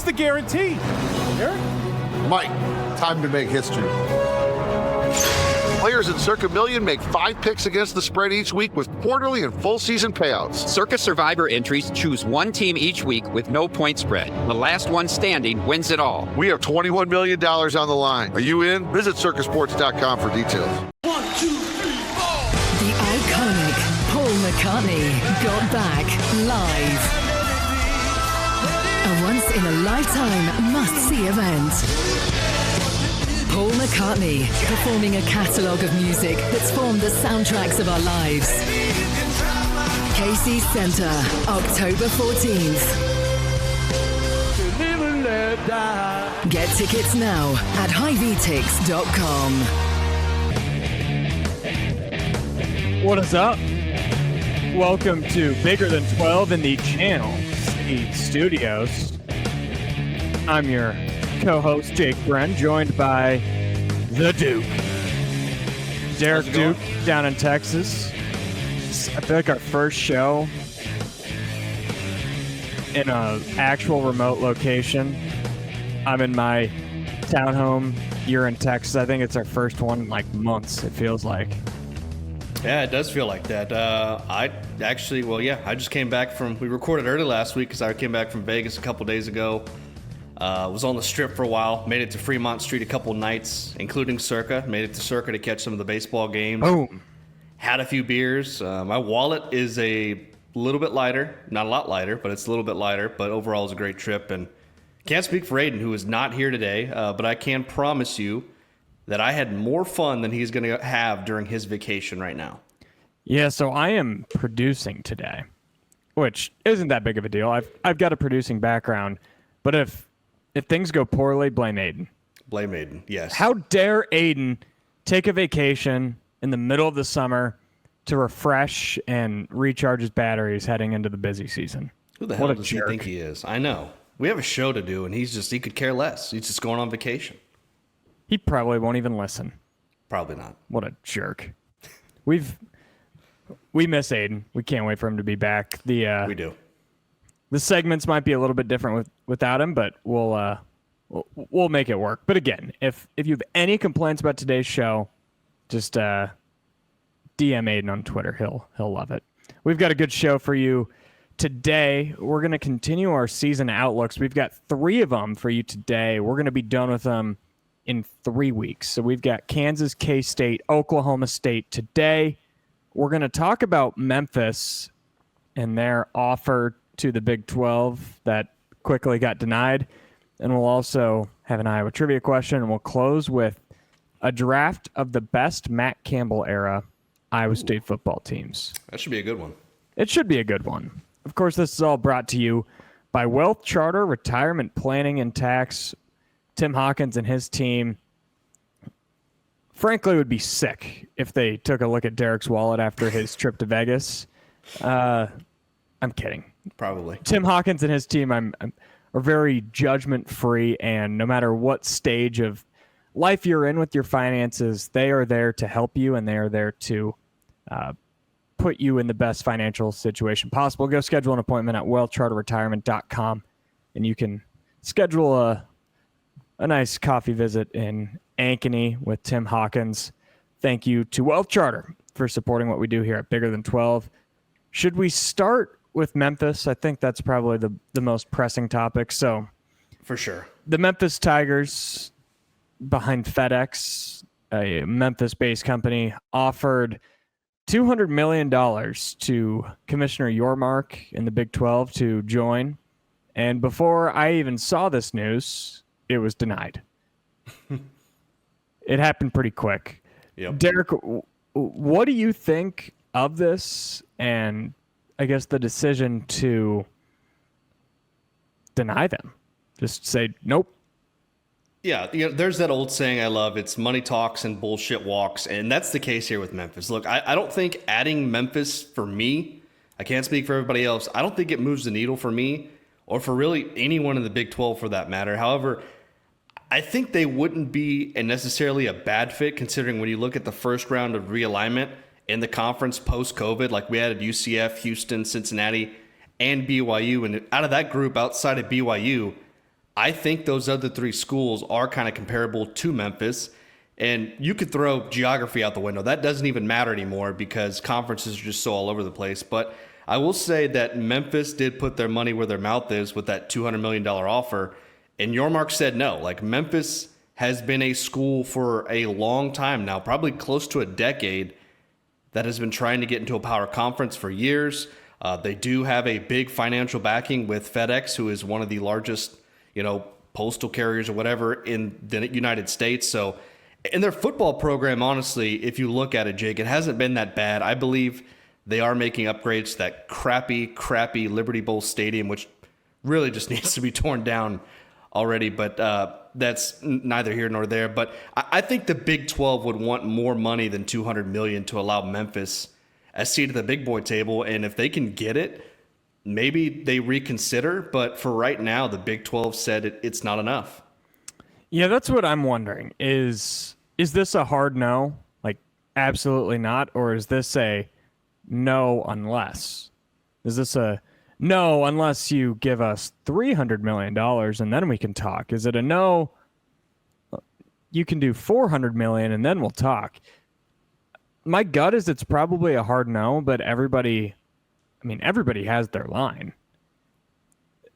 What's the guarantee? Eric? Mike, time to make history. Players in Circa Million make 5 picks against the spread each week with quarterly and full season payouts. Circa Survivor entries choose one team each week with no point spread. The last one standing wins it all. We have $21 million on the line. Are you in? Visit circasports.com for details. 1, 2, 3, 4. The iconic Paul McCartney got back live. A once-in-a-lifetime must-see event. Paul McCartney, performing a catalogue of music that's formed the soundtracks of our lives. Casey Centre, October 14th. Get tickets now at highvtix.com. What is up? Welcome to Bigger Than 12 in the Channel C Studios. I'm your co-host Jake Brend, joined by the Duke, Derek Duke, down in Texas. I feel like our first show in an actual remote location. I'm in my townhome. You're in Texas. I think it's our first one in like months, it feels like. Yeah, it does feel like that. I just came back from, we recorded early last week because I came back from Vegas a couple days ago. Was on the Strip for a while, made it to Fremont Street a couple nights, including Circa. Made it to Circa to catch some of the baseball games. Boom. Had a few beers. My wallet is a little bit lighter. Not a lot lighter, but it's a little bit lighter. But overall, it was a great trip. And can't speak for Aiden, who is not here today, but I can promise you that I had more fun than he's going to have during his vacation right now. Yeah, so I am producing today, which isn't that big of a deal. I've got a producing background, but if things go poorly, blame Aiden. Blame Aiden, yes. How dare Aiden take a vacation in the middle of the summer to refresh and recharge his batteries heading into the busy season? Who the hell does he think he is? I know. We have a show to do, and he could care less. He's just going on vacation. He probably won't even listen. Probably not. What a jerk. We miss Aiden. We can't wait for him to be back. We do. The segments might be a little bit different without him, but we'll make it work. But again, if you have any complaints about today's show, just DM Aiden on Twitter. He'll love it. We've got a good show for you today. We're going to continue our season outlooks. We've got 3 of them for you today. We're going to be done with them in 3 weeks. So we've got Kansas, K-State, Oklahoma State today. We're going to talk about Memphis and their offer to the Big 12 that quickly got denied. And we'll also have an Iowa trivia question, and we'll close with a draft of the best Matt Campbell era Iowa State football teams. That should be a good one. It should be a good one. Of course, this is all brought to you by Wealth Charter Retirement Planning and Tax. Tim Hawkins and his team, frankly, would be sick if they took a look at Derek's wallet after his trip to Vegas. I'm kidding. Probably. Tim Hawkins and his team are very judgment-free, and no matter what stage of life you're in with your finances, they are there to help you, and they are there to put you in the best financial situation possible. Go schedule an appointment at wealthcharterretirement.com, and you can schedule a nice coffee visit in Ankeny with Tim Hawkins. Thank you to Wealth Charter for supporting what we do here at Bigger Than 12. Should we start with Memphis? I think that's probably the most pressing topic. So, for sure. The Memphis Tigers, behind FedEx, a Memphis-based company, offered $200 million to Commissioner Yormark in the Big 12 to join. And before I even saw this news, it was denied. It happened pretty quick. Yep. Derek, what do you think of this, and I guess the decision to deny them? Just say, nope. Yeah, there's that old saying I love. It's money talks and bullshit walks, and that's the case here with Memphis. Look, I don't think adding Memphis, for me, I can't speak for everybody else, I don't think it moves the needle for me or for really anyone in the Big 12 for that matter. However, I think they wouldn't be necessarily a bad fit, considering when you look at the first round of realignment in the conference post-COVID, like we added UCF, Houston, Cincinnati, and BYU. And out of that group, outside of BYU, I think those other three schools are kind of comparable to Memphis. And you could throw geography out the window. That doesn't even matter anymore because conferences are just so all over the place. But I will say that Memphis did put their money where their mouth is with that $200 million offer. And Yormark said no. Like, Memphis has been a school for a long time now, probably close to a decade, that has been trying to get into a power conference for years. They do have a big financial backing with FedEx, who is one of the largest, postal carriers or whatever in the United States. So, in their football program, honestly, if you look at it, Jake, it hasn't been that bad. I believe they are making upgrades to that crappy Liberty Bowl stadium, which really just needs to be torn down already. But that's neither here nor there. But I think the Big 12 would want more money than $200 million to allow Memphis a seat at the big boy table. And if they can get it, maybe they reconsider. But for right now, the Big 12 said it's not enough. Yeah, that's what I'm wondering. Is this a hard no? Like, absolutely not? Or is this a no unless? Is this a no unless you give us $300 million and then we can talk? Is it a no, you can do $400 million and then we'll talk? My gut is it's probably a hard no, but everybody has their line.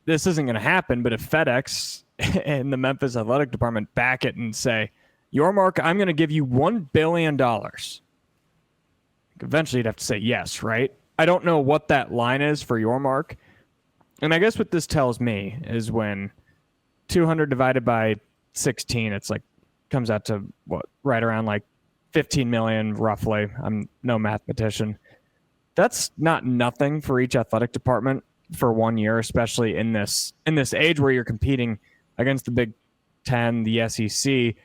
This isn't going to happen, but if FedEx and the Memphis Athletic Department back it and say, Yormark, I'm going to give you $1 billion. Eventually you'd have to say yes, right? I don't know what that line is for Yormark. And I guess what this tells me is when 200 divided by 16, it's like, comes out to what, right around like 15 million roughly. I'm no mathematician. That's not nothing for each athletic department for 1 year, especially in this age where you're competing against the Big Ten, the SEC.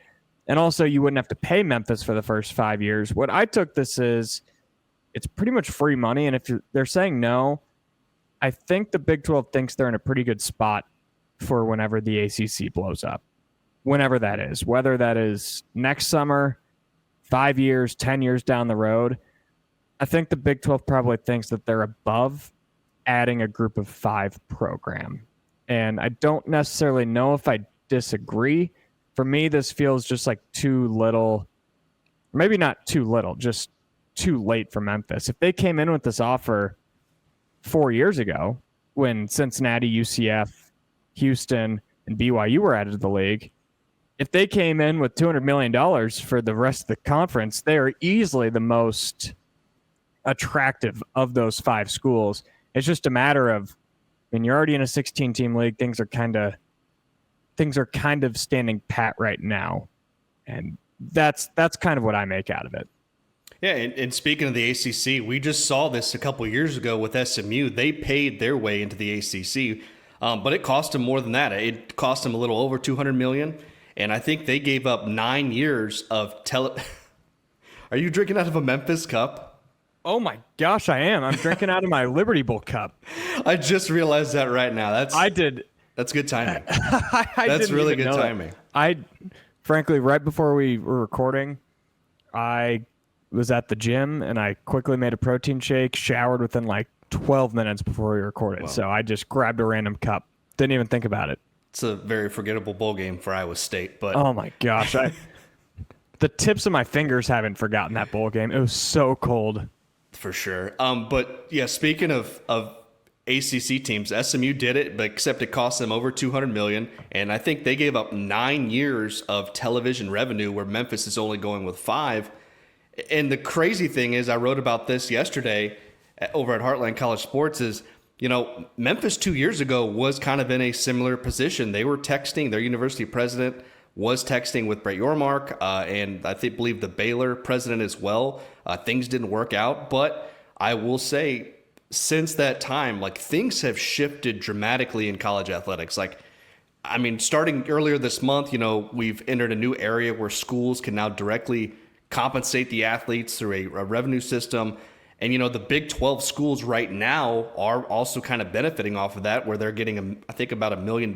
And also you wouldn't have to pay Memphis for the first 5 years. What I took this is it's pretty much free money. And if they're saying no, I think the Big 12 thinks they're in a pretty good spot for whenever the ACC blows up, whenever that is, whether that is next summer, 5 years, 10 years down the road. I think the Big 12 probably thinks that they're above adding a group of 5 program. And I don't necessarily know if I disagree. For me, this feels just like too little, maybe not too little, just too late for Memphis. If they came in with this offer 4 years ago, when Cincinnati, UCF, Houston, and BYU were added to the league, if they came in with $200 million for the rest of the conference, they are easily the most attractive of those 5 schools. It's just a matter of, when you're already in a 16-team league, things are kind of standing pat right now, and that's kind of what I make out of it. Yeah, and speaking of the ACC, we just saw this a couple years ago with SMU. They paid their way into the ACC, but it cost them more than that. It cost them a little over $200 million, and I think they gave up 9 years of Are you drinking out of a Memphis cup? Oh my gosh, I am. I'm drinking out of my Liberty Bowl cup. I just realized that right now. I did. That's good timing. That's really good timing. Frankly, right before we were recording, I was at the gym and I quickly made a protein shake, showered within like 12 minutes before we recorded. Wow. So I just grabbed a random cup. Didn't even think about it. It's a very forgettable bowl game for Iowa State, but oh my gosh, the tips of my fingers haven't forgotten that bowl game. It was so cold. For sure. But yeah, speaking of ACC teams, SMU did it, but except it cost them over $200 million, and I think they gave up 9 years of television revenue, where Memphis is only going with 5. And the crazy thing is, I wrote about this yesterday over at Heartland College Sports, is, Memphis 2 years ago was kind of in a similar position. They were texting, their university president was texting with Brett Yormark, and I believe the Baylor president as well. Things didn't work out, but I will say, since that time, like, things have shifted dramatically in college athletics. Like, I mean, starting earlier this month, we've entered a new area where schools can now directly compensate the athletes through a revenue system. And, the Big 12 schools right now are also kind of benefiting off of that, where they're getting, I think, about $1 million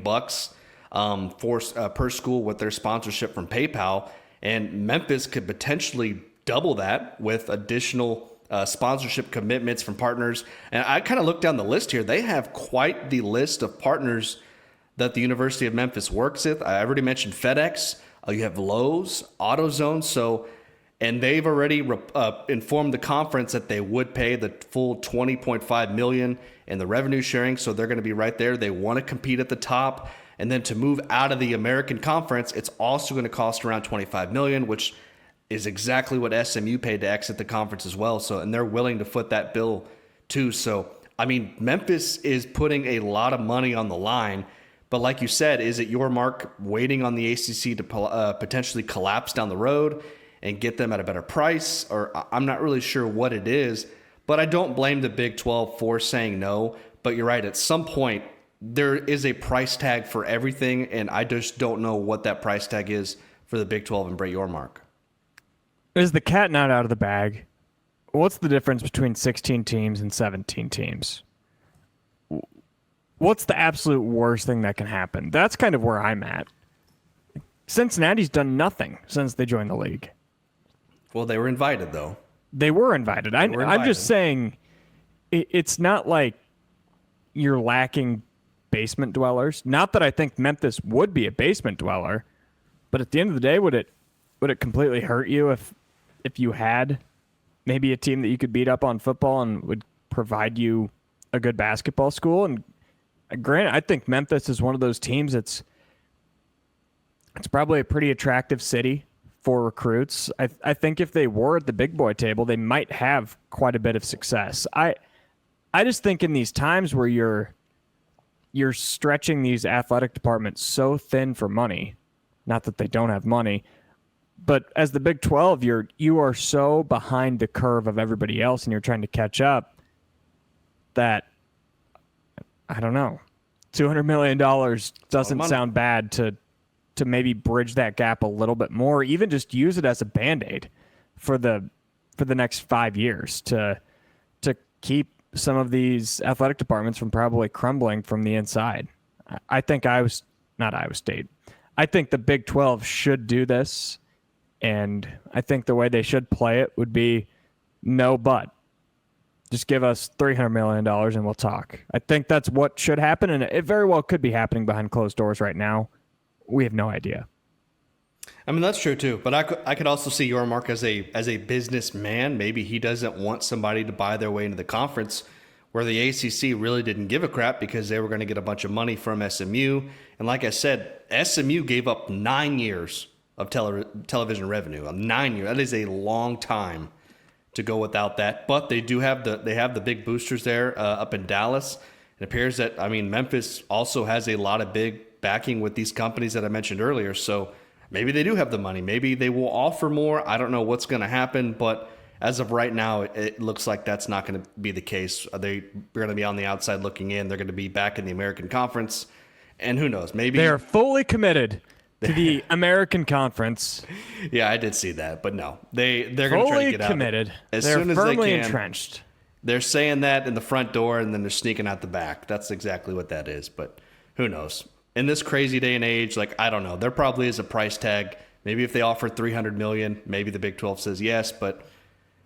per school with their sponsorship from PayPal. And Memphis could potentially double that with additional sponsorship commitments from partners. And I kind of looked down the list here. They have quite the list of partners that the University of Memphis works with. I already mentioned FedEx. You have Lowe's, AutoZone. So, and they've already informed the conference that they would pay the full $20.5 million in the revenue sharing. So they're going to be right there. They want to compete at the top. And then to move out of the American Conference, it's also going to cost around $25 million, which is exactly what SMU paid to exit the conference as well. So, and they're willing to foot that bill too. So, I mean, Memphis is putting a lot of money on the line. But like you said, is it your mark waiting on the ACC to potentially collapse down the road and get them at a better price? Or I'm not really sure what it is, but I don't blame the Big 12 for saying no. But you're right, at some point, there is a price tag for everything, and I just don't know what that price tag is for the Big 12 and Brett Yormark. Is the cat not out of the bag? What's the difference between 16 teams and 17 teams? What's the absolute worst thing that can happen? That's kind of where I'm at. Cincinnati's done nothing since they joined the league. Well, they were invited, though. They were invited. I'm just saying it's not like you're lacking basement dwellers. Not that I think Memphis would be a basement dweller, but at the end of the day, would it completely hurt you if you had maybe a team that you could beat up on football and would provide you a good basketball school? And granted, I think Memphis is one of those teams it's probably a pretty attractive city for recruits. I think if they were at the big boy table, they might have quite a bit of success. I just think in these times where you're stretching these athletic departments so thin for money, not that they don't have money, but as the Big 12, you are so behind the curve of everybody else and you're trying to catch up that, I don't know, $200 million doesn't sound bad to maybe bridge that gap a little bit more, even just use it as a Band-Aid for the next 5 years to keep some of these athletic departments from probably crumbling from the inside. I think not Iowa State. I think the Big 12 should do this, and I think the way they should play it would be no but. Just give us $300 million and we'll talk. I think that's what should happen, and it very well could be happening behind closed doors right now. We have no idea. I mean, that's true too. But I could also see Yormark as a businessman. Maybe he doesn't want somebody to buy their way into the conference where the ACC really didn't give a crap because they were going to get a bunch of money from SMU. And like I said, SMU gave up 9 years of television revenue. 9 years. That is a long time to go without that. But they do have the big boosters there up in Dallas. It appears that, I mean, Memphis also has a lot of big backing with these companies that I mentioned earlier. So maybe they do have the money. Maybe they will offer more. I don't know what's going to happen, but as of right now, it looks like that's not going to be the case. They're going to be on the outside looking in. They're going to be back in the American Conference. And who knows? Maybe they're fully committed to the American Conference. Yeah, I did see that, but no, they're going to try to get out. Fully committed. As they're soon as they firmly can. entrenched. They're saying that in the front door, and then they're sneaking out the back. That's exactly what that is. But who knows? In this crazy day and age, like, I don't know. There probably is a price tag. Maybe if they offer $300 million, maybe the Big 12 says yes, but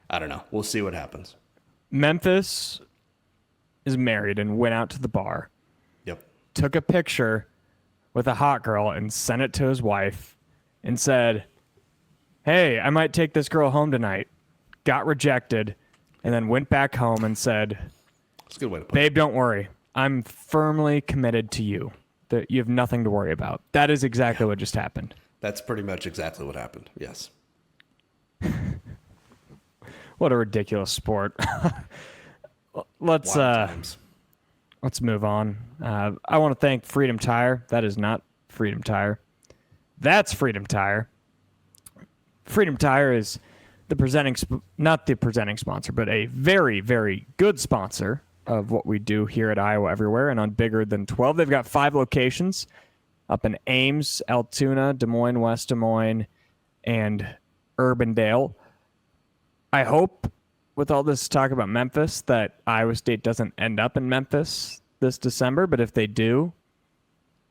I don't know. We'll see what happens. Memphis is married and went out to the bar. Yep. Took a picture with a hot girl and sent it to his wife and said, hey, I might take this girl home tonight. Got rejected and then went back home and said, that's a good way to put babe, don't worry. I'm firmly committed to you. That you have nothing to worry about. That is exactly what just happened. That's pretty much exactly what happened. Yes. What a ridiculous sport. Let's move on. I want to thank Freedom Tire. That is not Freedom Tire. That's Freedom Tire. Freedom Tire is not the presenting sponsor, but a very, very good sponsor of what we do here at Iowa Everywhere and on Bigger Than 12. They've got 5 locations up in Ames, Altoona, Des Moines, West Des Moines, and Urbandale. I hope with all this talk about Memphis that Iowa State doesn't end up in Memphis this December, but if they do,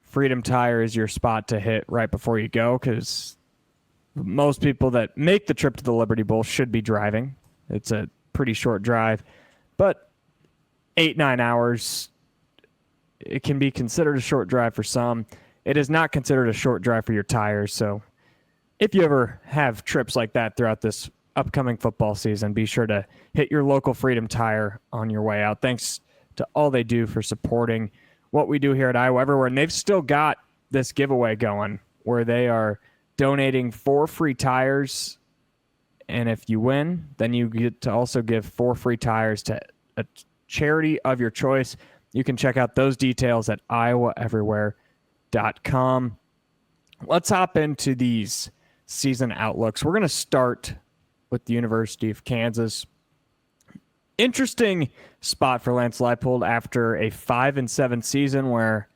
Freedom Tire is your spot to hit right before you go, because most people that make the trip to the Liberty Bowl should be driving. It's a pretty short drive, but 8-9 hours it can be considered a short drive for some. It is not considered a short drive for your tires. So if you ever have trips like that throughout this upcoming football season, be sure to hit your local Freedom Tire on your way out. Thanks to all they do for supporting what we do here at Iowa Everywhere. And they've still got this giveaway going where they are donating 4 free tires. And if you win, then you get to also give 4 free tires to a charity of your choice. You can check out those details at iowaeverywhere.com. Let's hop into these season outlooks. We're going to start with the University of Kansas. Interesting spot for Lance Leipold after a 5-7 season where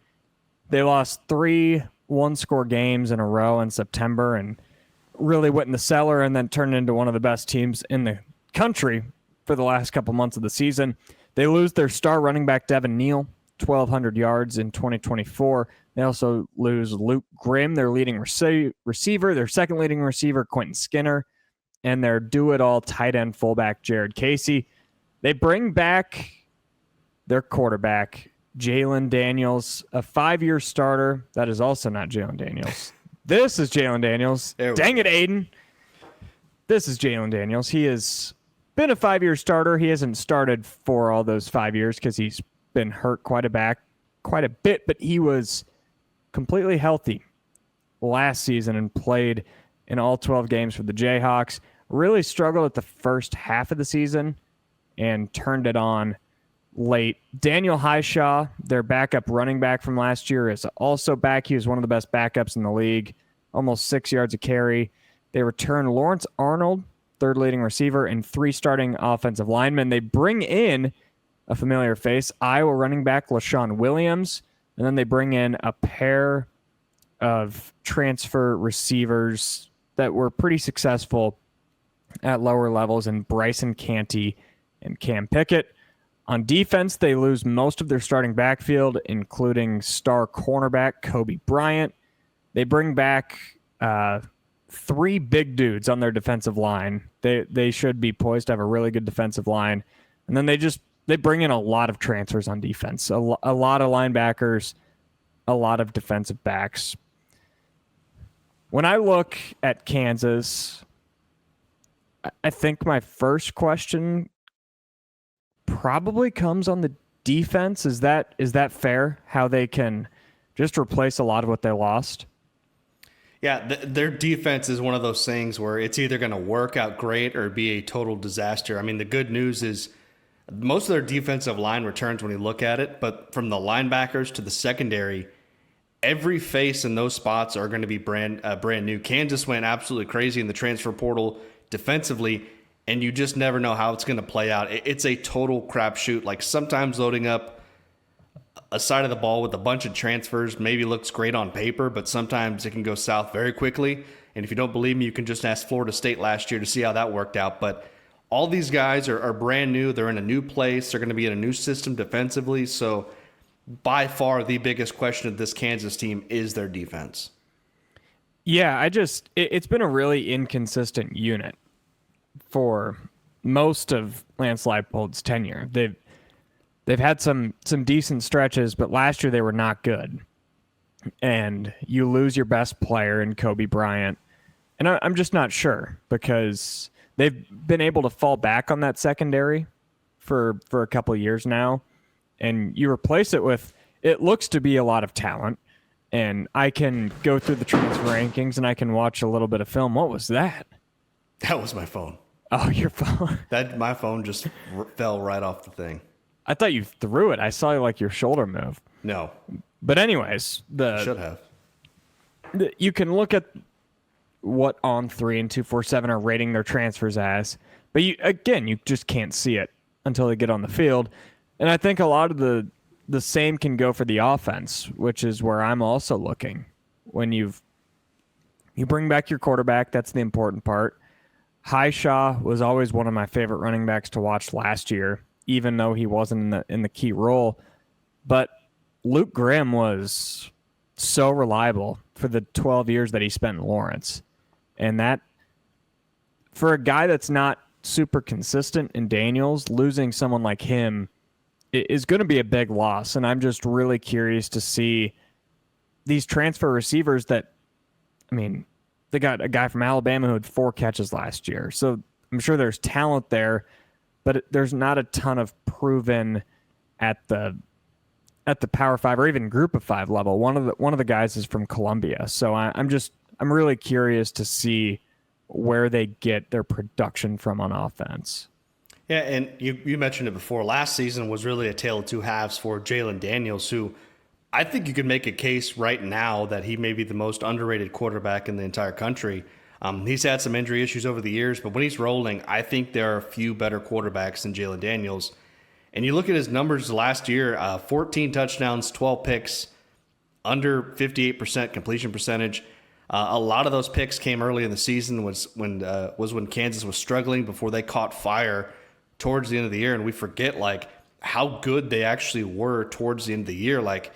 they lost 3 one-score games in a row in September and really went in the cellar and then turned into one of the best teams in the country for the last couple months of the season. They lose their star running back, Devin Neal, 1,200 yards in 2024. They also lose Luke Grimm, their leading receiver, their second leading receiver, Quentin Skinner, and their do-it-all tight end fullback, Jared Casey. They bring back their quarterback, Jalen Daniels, a 5-year starter. That is also not Jalen Daniels. This is Jalen Daniels. Dang it, Aiden. This is Jalen Daniels. He has been a 5-year starter. He hasn't started for all those 5 years because he's been hurt quite a bit, but he was completely healthy last season and played in all 12 games for the Jayhawks. Really struggled at the first half of the season and turned it on late. Daniel Highshaw, their backup running back from last year, is also back. He was one of the best backups in the league, almost 6 yards a carry. They return Lawrence Arnold, third leading receiver, and 3 starting offensive linemen. They bring in a familiar face, Iowa running back LaShawn Williams, and then they bring in a pair of transfer receivers that were pretty successful at lower levels in Bryson Canty and Cam Pickett. On defense, they lose most of their starting backfield, including star cornerback Kobe Bryant. They bring back 3 big dudes on their defensive line. They should be poised to have a really good defensive line. And then they bring in a lot of transfers on defense, a lot of linebackers, a lot of defensive backs. When I look at Kansas, I think my first question probably comes on the defense. Is that fair? How they can just replace a lot of what they lost? Yeah, their defense is one of those things where it's either going to work out great or be a total disaster. I mean, the good news is most of their defensive line returns when you look at it, but from the linebackers to the secondary, every face in those spots are going to be brand new. Kansas went absolutely crazy in the transfer portal defensively, and you just never know how it's going to play out. It's a total crapshoot. Like sometimes loading up a side of the ball with a bunch of transfers maybe looks great on paper, but sometimes it can go south very quickly. And if you don't believe me, you can just ask Florida State last year to see how that worked out. But all these guys are brand new. They're in a new place. They're going to be in a new system defensively. So by far the biggest question of this Kansas team is their defense. Yeah, it's been a really inconsistent unit for most of Lance Leipold's tenure. They've had some decent stretches, but last year they were not good. And you lose your best player in Kobe Bryant. And I'm just not sure because they've been able to fall back on that secondary for a couple of years now. And you replace it with, it looks to be a lot of talent. And I can go through the transfer rankings and I can watch a little bit of film. What was that? That was my phone. Oh, your phone. My phone just fell right off the thing. I thought you threw it. I saw like your shoulder move. No. But anyways, should have. You can look at what On3 and 247 are rating their transfers as, but you just can't see it until they get on the field. And I think a lot of the same can go for the offense, which is where I'm also looking. When you bring back your quarterback, that's the important part. Highshaw was always one of my favorite running backs to watch last year, even though he wasn't in the key role. But Luke Grimm was so reliable for the 12 years that he spent in Lawrence. And that, for a guy that's not super consistent in Daniels, losing someone like him is going to be a big loss. And I'm just really curious to see these transfer receivers that, I mean, they got a guy from Alabama who had 4 catches last year. So I'm sure there's talent there, but there's not a ton of proven at the Power 5 or even Group of 5 level. One of the guys is from Columbia. So I'm really curious to see where they get their production from on offense. Yeah, and you mentioned it before. Last season was really a tale of two halves for Jalen Daniels, who I think you could make a case right now that he may be the most underrated quarterback in the entire country. He's had some injury issues over the years, but when he's rolling, I think there are a few better quarterbacks than Jalen Daniels. And you look at his numbers last year, 14 touchdowns, 12 picks, under 58% completion percentage. A lot of those picks came early in the season was when Kansas was struggling before they caught fire towards the end of the year. And we forget like how good they actually were towards the end of the year. Like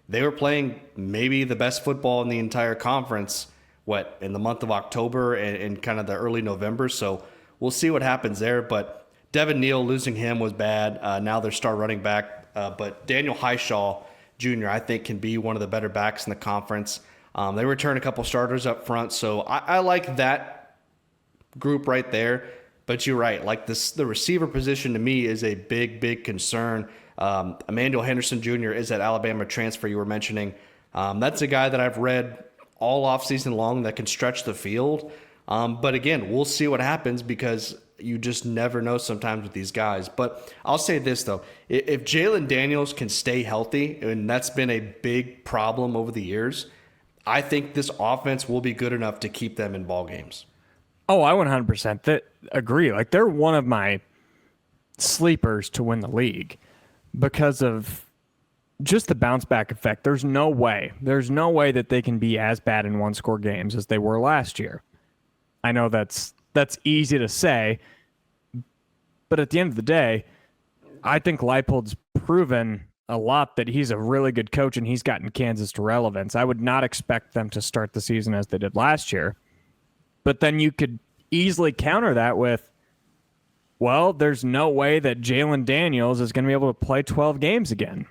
they were playing maybe the best football in the entire conference, in the month of October and kind of the early November. So we'll see what happens there. But Devin Neal, losing him was bad. Now their star running back. But Daniel Highshaw Jr., I think, can be one of the better backs in the conference. They return a couple starters up front. So I like that group right there. But you're right. Like the receiver position to me is a big, big concern. Emmanuel Henderson Jr. is that Alabama transfer you were mentioning. That's a guy that I've read all offseason long that can stretch the field. But again, we'll see what happens because you just never know sometimes with these guys. But I'll say this, though. If Jalen Daniels can stay healthy, and that's been a big problem over the years, I think this offense will be good enough to keep them in ball games. Oh, I 100% agree. Like they're one of my sleepers to win the league because of just the bounce back effect. There's no way that they can be as bad in 1-score games as they were last year. I know that's easy to say, but at the end of the day, I think Leipold's proven a lot that he's a really good coach and he's gotten Kansas to relevance. I would not expect them to start the season as they did last year. But then you could easily counter that with, well, there's no way that Jalen Daniels is going to be able to play 12 games again.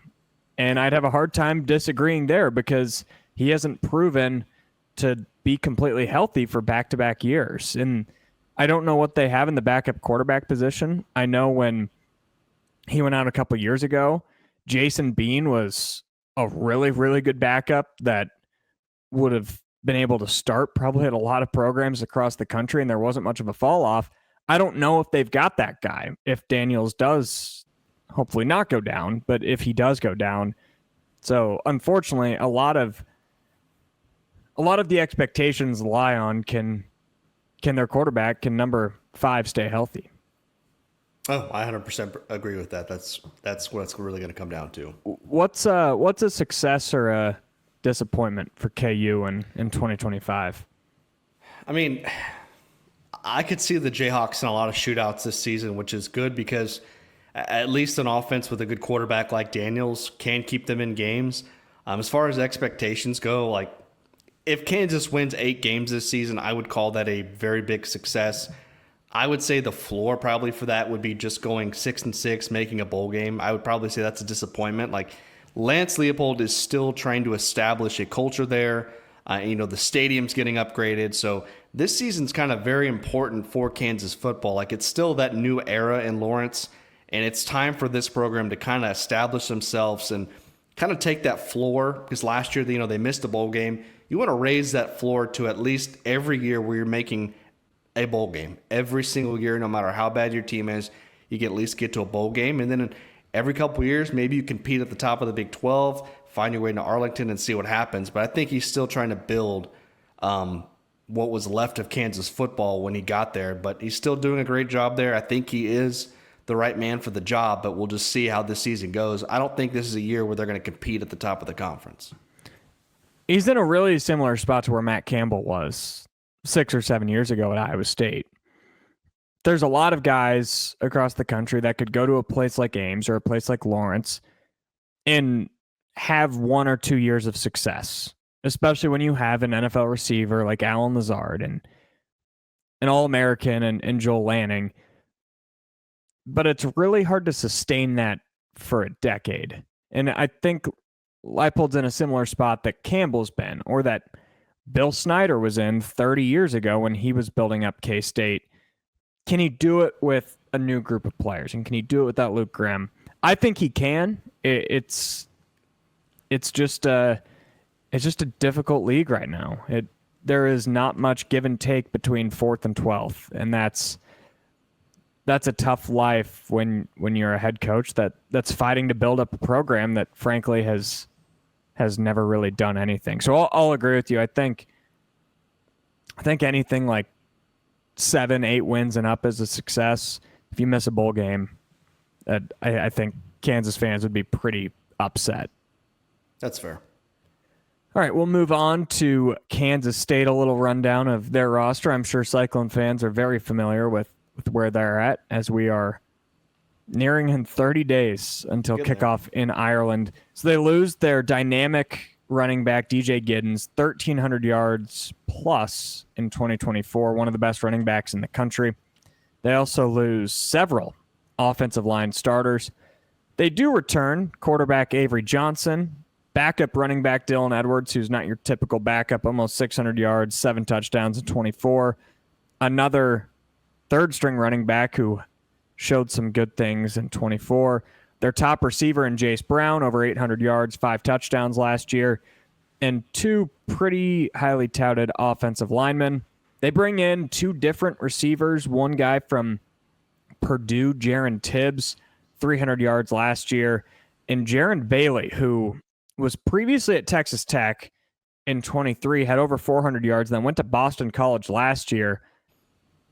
And I'd have a hard time disagreeing there because he hasn't proven to be completely healthy for back-to-back years. And I don't know what they have in the backup quarterback position. I know when he went out a couple years ago, Jason Bean was a really, really good backup that would have been able to start probably at a lot of programs across the country, and there wasn't much of a fall off. I don't know if they've got that guy. If Daniels does hopefully not go down, but if he does go down. So unfortunately, a lot of the expectations lie on can their quarterback, can number 5 stay healthy? Oh, I 100% agree with that. That's what it's really going to come down to. What's a success or a disappointment for KU in 2025? I mean, I could see the Jayhawks in a lot of shootouts this season, which is good because at least an offense with a good quarterback like Daniels can keep them in games. As far as expectations go, like if Kansas wins 8 games this season, I would call that a very big success. I would say the floor probably for that would be just going 6-6, making a bowl game. I would probably say that's a disappointment. Like Lance Leopold is still trying to establish a culture there. The stadium's getting upgraded. So this season's kind of very important for Kansas football. Like it's still that new era in Lawrence, and it's time for this program to kind of establish themselves and kind of take that floor, because last year, they missed a bowl game. You want to raise that floor to at least every year where you're making a bowl game. Every single year, no matter how bad your team is, you can at least get to a bowl game. And then every couple of years, maybe you compete at the top of the Big 12, find your way into Arlington and see what happens. But I think he's still trying to build what was left of Kansas football when he got there. But he's still doing a great job there. I think he is the right man for the job, but we'll just see how this season goes. I don't think this is a year where they're going to compete at the top of the conference. He's in a really similar spot to where Matt Campbell was 6 or 7 years ago at Iowa State. There's a lot of guys across the country that could go to a place like Ames or a place like Lawrence and have 1 or 2 years of success, especially when you have an NFL receiver like Alan Lazard and an All-American and Joel Lanning. But it's really hard to sustain that for a decade. And I think Leipold's in a similar spot that Campbell's been, or that Bill Snyder was in 30 years ago when he was building up K-State. Can he do it with a new group of players? And can he do it without Luke Grimm? I think he can. It's just a difficult league right now. There is not much give and take between 4th and 12th, and that's a tough life when you're a head coach that's fighting to build up a program that frankly has never really done anything. So I'll agree with you. I think anything like 7-8 wins and up is a success. If you miss a bowl game, I think Kansas fans would be pretty upset. That's fair. All right, we'll move on to Kansas State, a little rundown of their roster. I'm sure Cyclone fans are very familiar with where they're at, as we are nearing in 30 days until kickoff in Ireland. So they lose their dynamic running back, DJ Giddens, 1,300 yards plus in 2024, one of the best running backs in the country. They also lose several offensive line starters. They do return quarterback Avery Johnson, backup running back Dylan Edwards, who's not your typical backup, almost 600 yards, 7 touchdowns in 24. Another third-string running back who showed some good things in 24. Their top receiver in Jace Brown, over 800 yards, 5 touchdowns last year, and 2 pretty highly touted offensive linemen. They bring in 2 different receivers, one guy from Purdue, Jaron Tibbs, 300 yards last year, and Jaron Bailey, who was previously at Texas Tech in 23, had over 400 yards, then went to Boston College last year,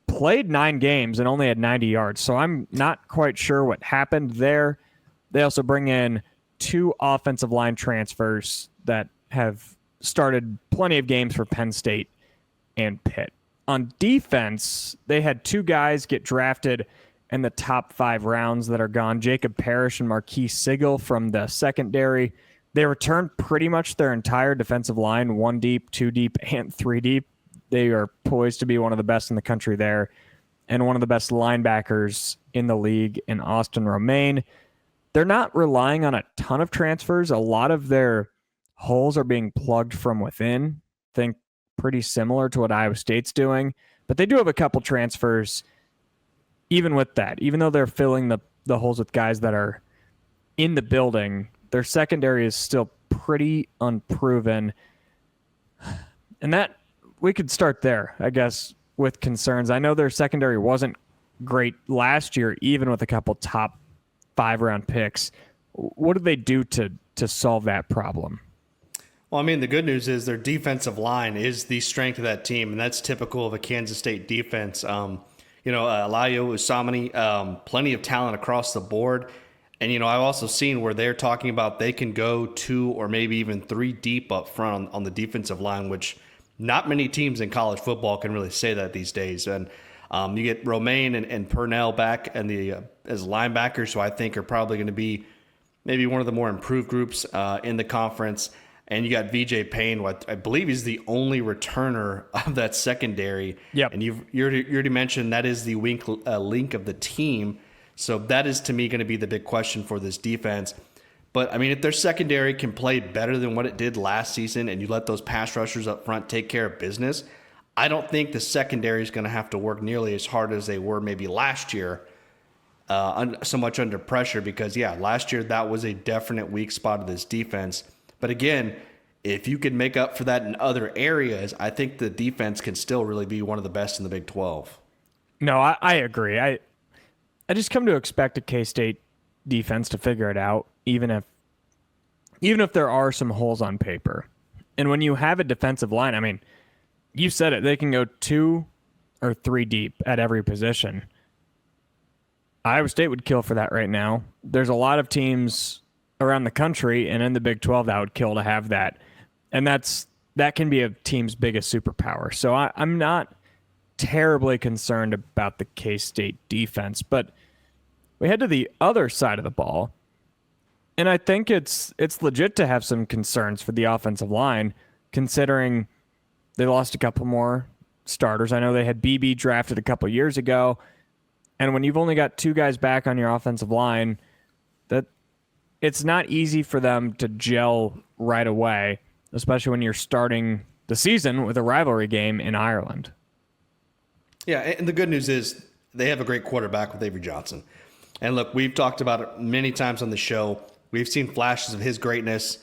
played 9 games and only had 90 yards. So I'm not quite sure what happened there. They also bring in 2 offensive line transfers that have started plenty of games for Penn State and Pitt. On defense, they had 2 guys get drafted in the top 5 rounds that are gone, Jacob Parrish and Marquise Sigel from the secondary. They returned pretty much their entire defensive line, 1 deep, 2 deep, and 3 deep. They are poised to be one of the best in the country there, and one of the best linebackers in the league in Austin Romaine. They're not relying on a ton of transfers. A lot of their holes are being plugged from within. Think pretty similar to what Iowa State's doing, but they do have a couple transfers. Even with that, even though they're filling the holes with guys that are in the building, their secondary is still pretty unproven. And that, we could start there, I guess, with concerns. I know their secondary wasn't great last year, even with a couple top 5-round picks. What do they do to solve that problem? Well, I mean, the good news is their defensive line is the strength of that team, and that's typical of a Kansas State defense. Alayo Usamani, plenty of talent across the board. And, I've also seen where they're talking about they can go 2 or maybe even 3 deep up front on the defensive line, which not many teams in college football can really say that these days. And you get Romaine and Purnell back and as linebackers, who I think are probably going to be maybe one of the more improved groups in the conference. And you got VJ Payne, who I believe he's the only returner of that secondary. Yep. And you already mentioned that is the link of the team. So that is, to me, going to be the big question for this defense. But, I mean, if their secondary can play better than what it did last season and you let those pass rushers up front take care of business, I don't think the secondary is going to have to work nearly as hard as they were maybe last year, so much under pressure because, last year that was a definite weak spot of this defense. But again, if you can make up for that in other areas, I think the defense can still really be one of the best in the Big 12. No, I agree. I just come to expect a K-State defense to figure it out, even if there are some holes on paper. And when you have a defensive line, I mean, you said it, they can go 2 or 3 deep at every position. Iowa State would kill for that right now. There's a lot of teams around the country and in the Big 12 that would kill to have that. And that can be a team's biggest superpower. So I'm not terribly concerned about the K-State defense, but we head to the other side of the ball. And I think it's legit to have some concerns for the offensive line, considering they lost a couple more starters. I know they had BB drafted a couple years ago. And when you've only got 2 guys back on your offensive line, it's not easy for them to gel right away, especially when you're starting the season with a rivalry game in Ireland. Yeah, and the good news is they have a great quarterback with Avery Johnson. And look, we've talked about it many times on the show. We've seen flashes of his greatness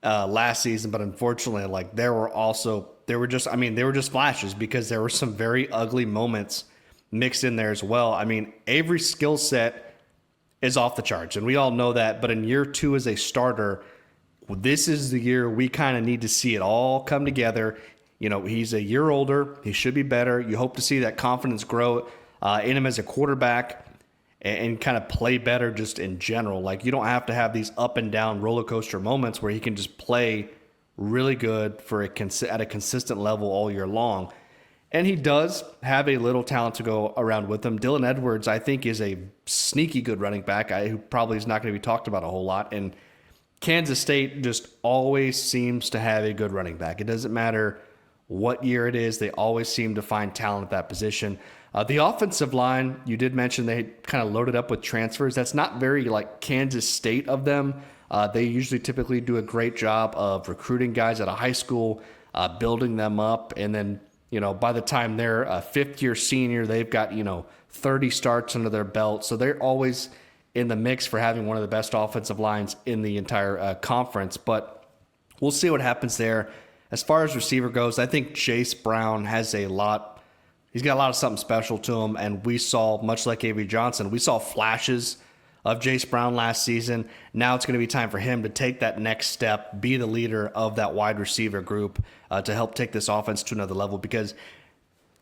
last season, but unfortunately, like they were just flashes because there were some very ugly moments mixed in there as well. I mean, Avery's skill set is off the charts, and we all know that. But in year 2 as a starter, this is the year we kind of need to see it all come together. You know, he's a year older. He should be better. You hope to see that confidence grow in him as a quarterback and kind of play better just in general. Like, you don't have to have these up and down roller coaster moments where he can just play really good at a consistent level all year long. And he does have a little talent to go around with him. Dylan Edwards, I think, is a sneaky good running back who probably is not going to be talked about a whole lot. And Kansas State just always seems to have a good running back. It doesn't matter what year it is. They always seem to find talent at that position. The offensive line, you did mention they kind of loaded up with transfers. That's not very like Kansas State of them. They usually typically do a great job of recruiting guys out of high school, building them up, and then, you know, by the time they're a fifth-year senior, they've got, 30 starts under their belt. So they're always in the mix for having one of the best offensive lines in the entire conference. But we'll see what happens there. As far as receiver goes, I think Jace Brown has he's got a lot of something special to him. And we saw, much like Avery Johnson, we saw flashes of Jace Brown last season. Now it's going to be time for him to take that next step, be the leader of that wide receiver group to help take this offense to another level. Because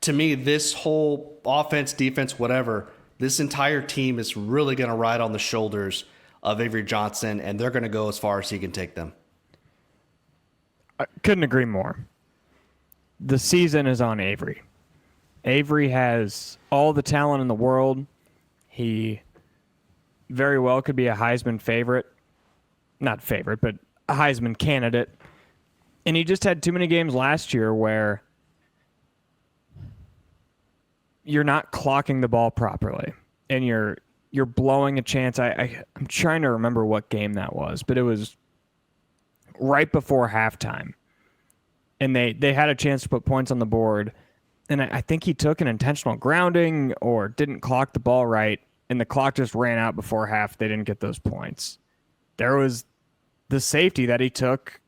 to me, this whole offense, defense, whatever, this entire team is really going to ride on the shoulders of Avery Johnson, and they're going to go as far as he can take them. I couldn't agree more. The season is on Avery. Avery has all the talent in the world. He very well could be a Heisman favorite. Not favorite, but a Heisman candidate. And he just had too many games last year where you're not clocking the ball properly. And you're blowing a chance. I'm trying to remember what game that was, but it was right before halftime. And they had a chance to put points on the board. And I think he took an intentional grounding or didn't clock the ball right. And the clock just ran out before half. They didn't get those points. There was the safety that he took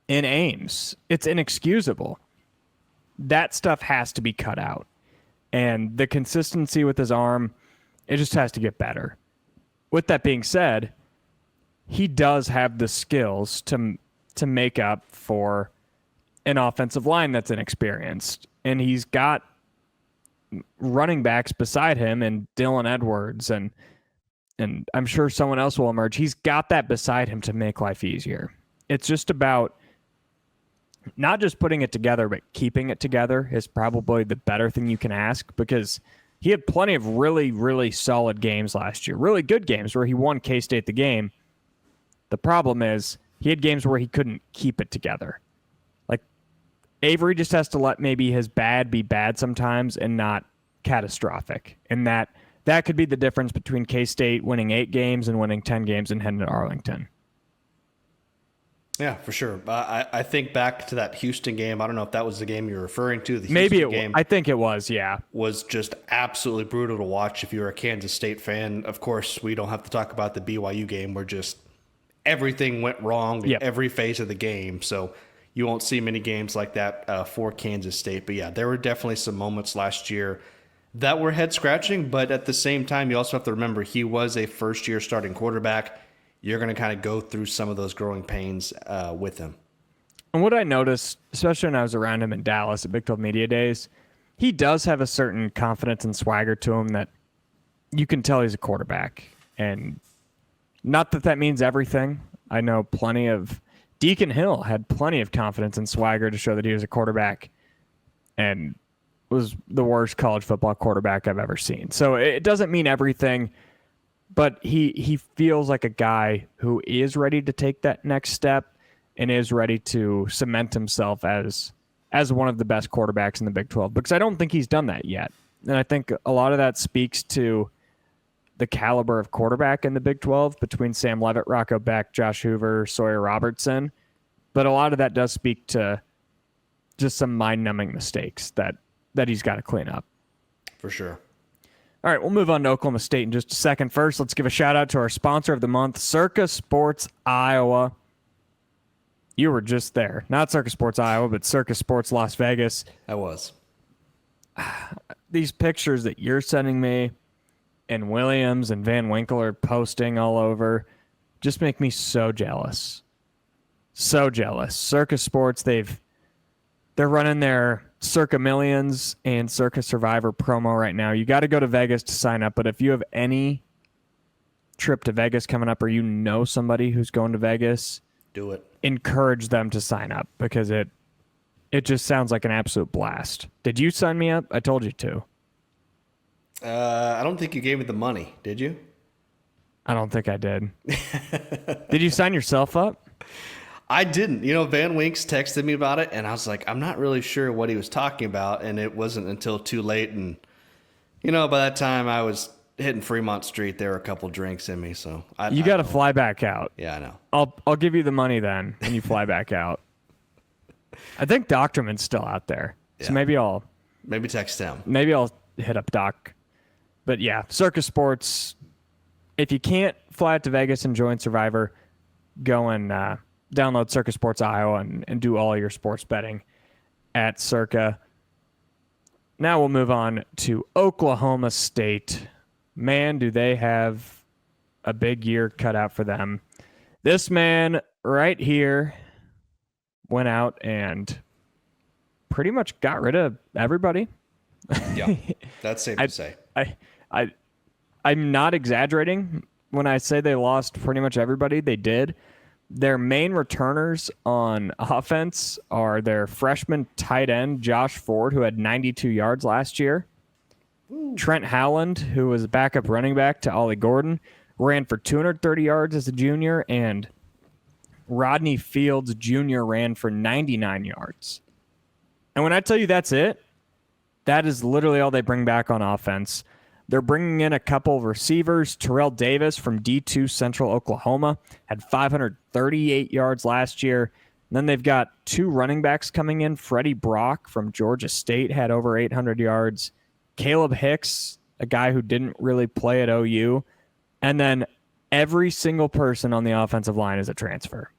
in Ames. It's inexcusable. That stuff has to be cut out. And the consistency with his arm, it just has to get better. With that being said, he does have the skills to make up for an offensive line that's inexperienced. And he's got running backs beside him and Dylan Edwards and I'm sure someone else will emerge. He's got that beside him to make life easier. It's just about not just putting it together, but keeping it together is probably the better thing you can ask, because he had plenty of really, really solid games last year, really good games where he won K-State the game. The problem is he had games where he couldn't keep it together. Like, Avery just has to let maybe his bad be bad sometimes and not catastrophic. And that could be the difference between K-State winning 8 games and winning 10 games and heading to Arlington. Yeah, for sure. I think back to that Houston game. I don't know if that was the game you're referring to. The Maybe Houston game I think it was, yeah. Was just absolutely brutal to watch if you're a Kansas State fan. Of course, we don't have to talk about the BYU game where just everything went wrong in every phase of the game. So you won't see many games like that for Kansas State. But yeah, there were definitely some moments last year that were head-scratching. But at the same time, you also have to remember he was a first-year starting quarterback. You're going to kind of go through some of those growing pains with him. And what I noticed, especially when I was around him in Dallas at Big 12 Media Days, he does have a certain confidence and swagger to him that you can tell he's a quarterback. And not that that means everything. I know plenty of Deacon Hill had plenty of confidence and swagger to show that he was a quarterback and was the worst college football quarterback I've ever seen. So it doesn't mean everything. But he feels like a guy who is ready to take that next step and is ready to cement himself as one of the best quarterbacks in the Big 12, because I don't think he's done that yet. And I think a lot of that speaks to the caliber of quarterback in the Big 12 between Sam Leavitt, Rocco Beck, Josh Hoover, Sawyer Robertson. But a lot of that does speak to just some mind-numbing mistakes that he's got to clean up. For sure. All right, we'll move on to Oklahoma State in just a second. First, let's give a shout-out to our sponsor of the month, Circa Sports Iowa. You were just there. Not Circa Sports Iowa, but Circa Sports Las Vegas. I was. These pictures that you're sending me and Williams and Van Winkle are posting all over just make me so jealous. So jealous. Circa Sports, they're running their Circa Millions and Circa Survivor promo right now. You got to go to Vegas to sign up, but if you have any trip to Vegas coming up or you know somebody who's going to Vegas, do it. Encourage them to sign up because it just sounds like an absolute blast. Did you sign me up? I told you to. I don't think you gave me the money, did you? I don't think I did. Did you sign yourself up? I didn't. Van Winks texted me about it, and I was like, I'm not really sure what he was talking about, and it wasn't until too late. And, by that time I was hitting Fremont Street. There were a couple drinks in me, so you got to fly back out. Yeah, I know. I'll give you the money then when you fly back out. I think Doctorman's still out there, so yeah. Maybe text him. Maybe I'll hit up Doc. But yeah, Circa Sports. If you can't fly out to Vegas and join Survivor, go and download Circa Sports Iowa and do all your sports betting at Circa. Now we'll move on to Oklahoma State. Man, do they have a big year cut out for them. This man right here went out and pretty much got rid of everybody. Yeah, that's safe to say. I'm not exaggerating when I say they lost pretty much everybody. They did. Their main returners on offense are their freshman tight end, Josh Ford, who had 92 yards last year. Ooh. Trent Howland, who was a backup running back to Ollie Gordon, ran for 230 yards as a junior, and Rodney Fields Jr. ran for 99 yards. And when I tell you that's it, that is literally all they bring back on offense. They're bringing in a couple of receivers. Terrell Davis from D2 Central Oklahoma had 538 yards last year. And then they've got two running backs coming in. Freddie Brock from Georgia State had over 800 yards. Caleb Hicks, a guy who didn't really play at OU. And then every single person on the offensive line is a transfer.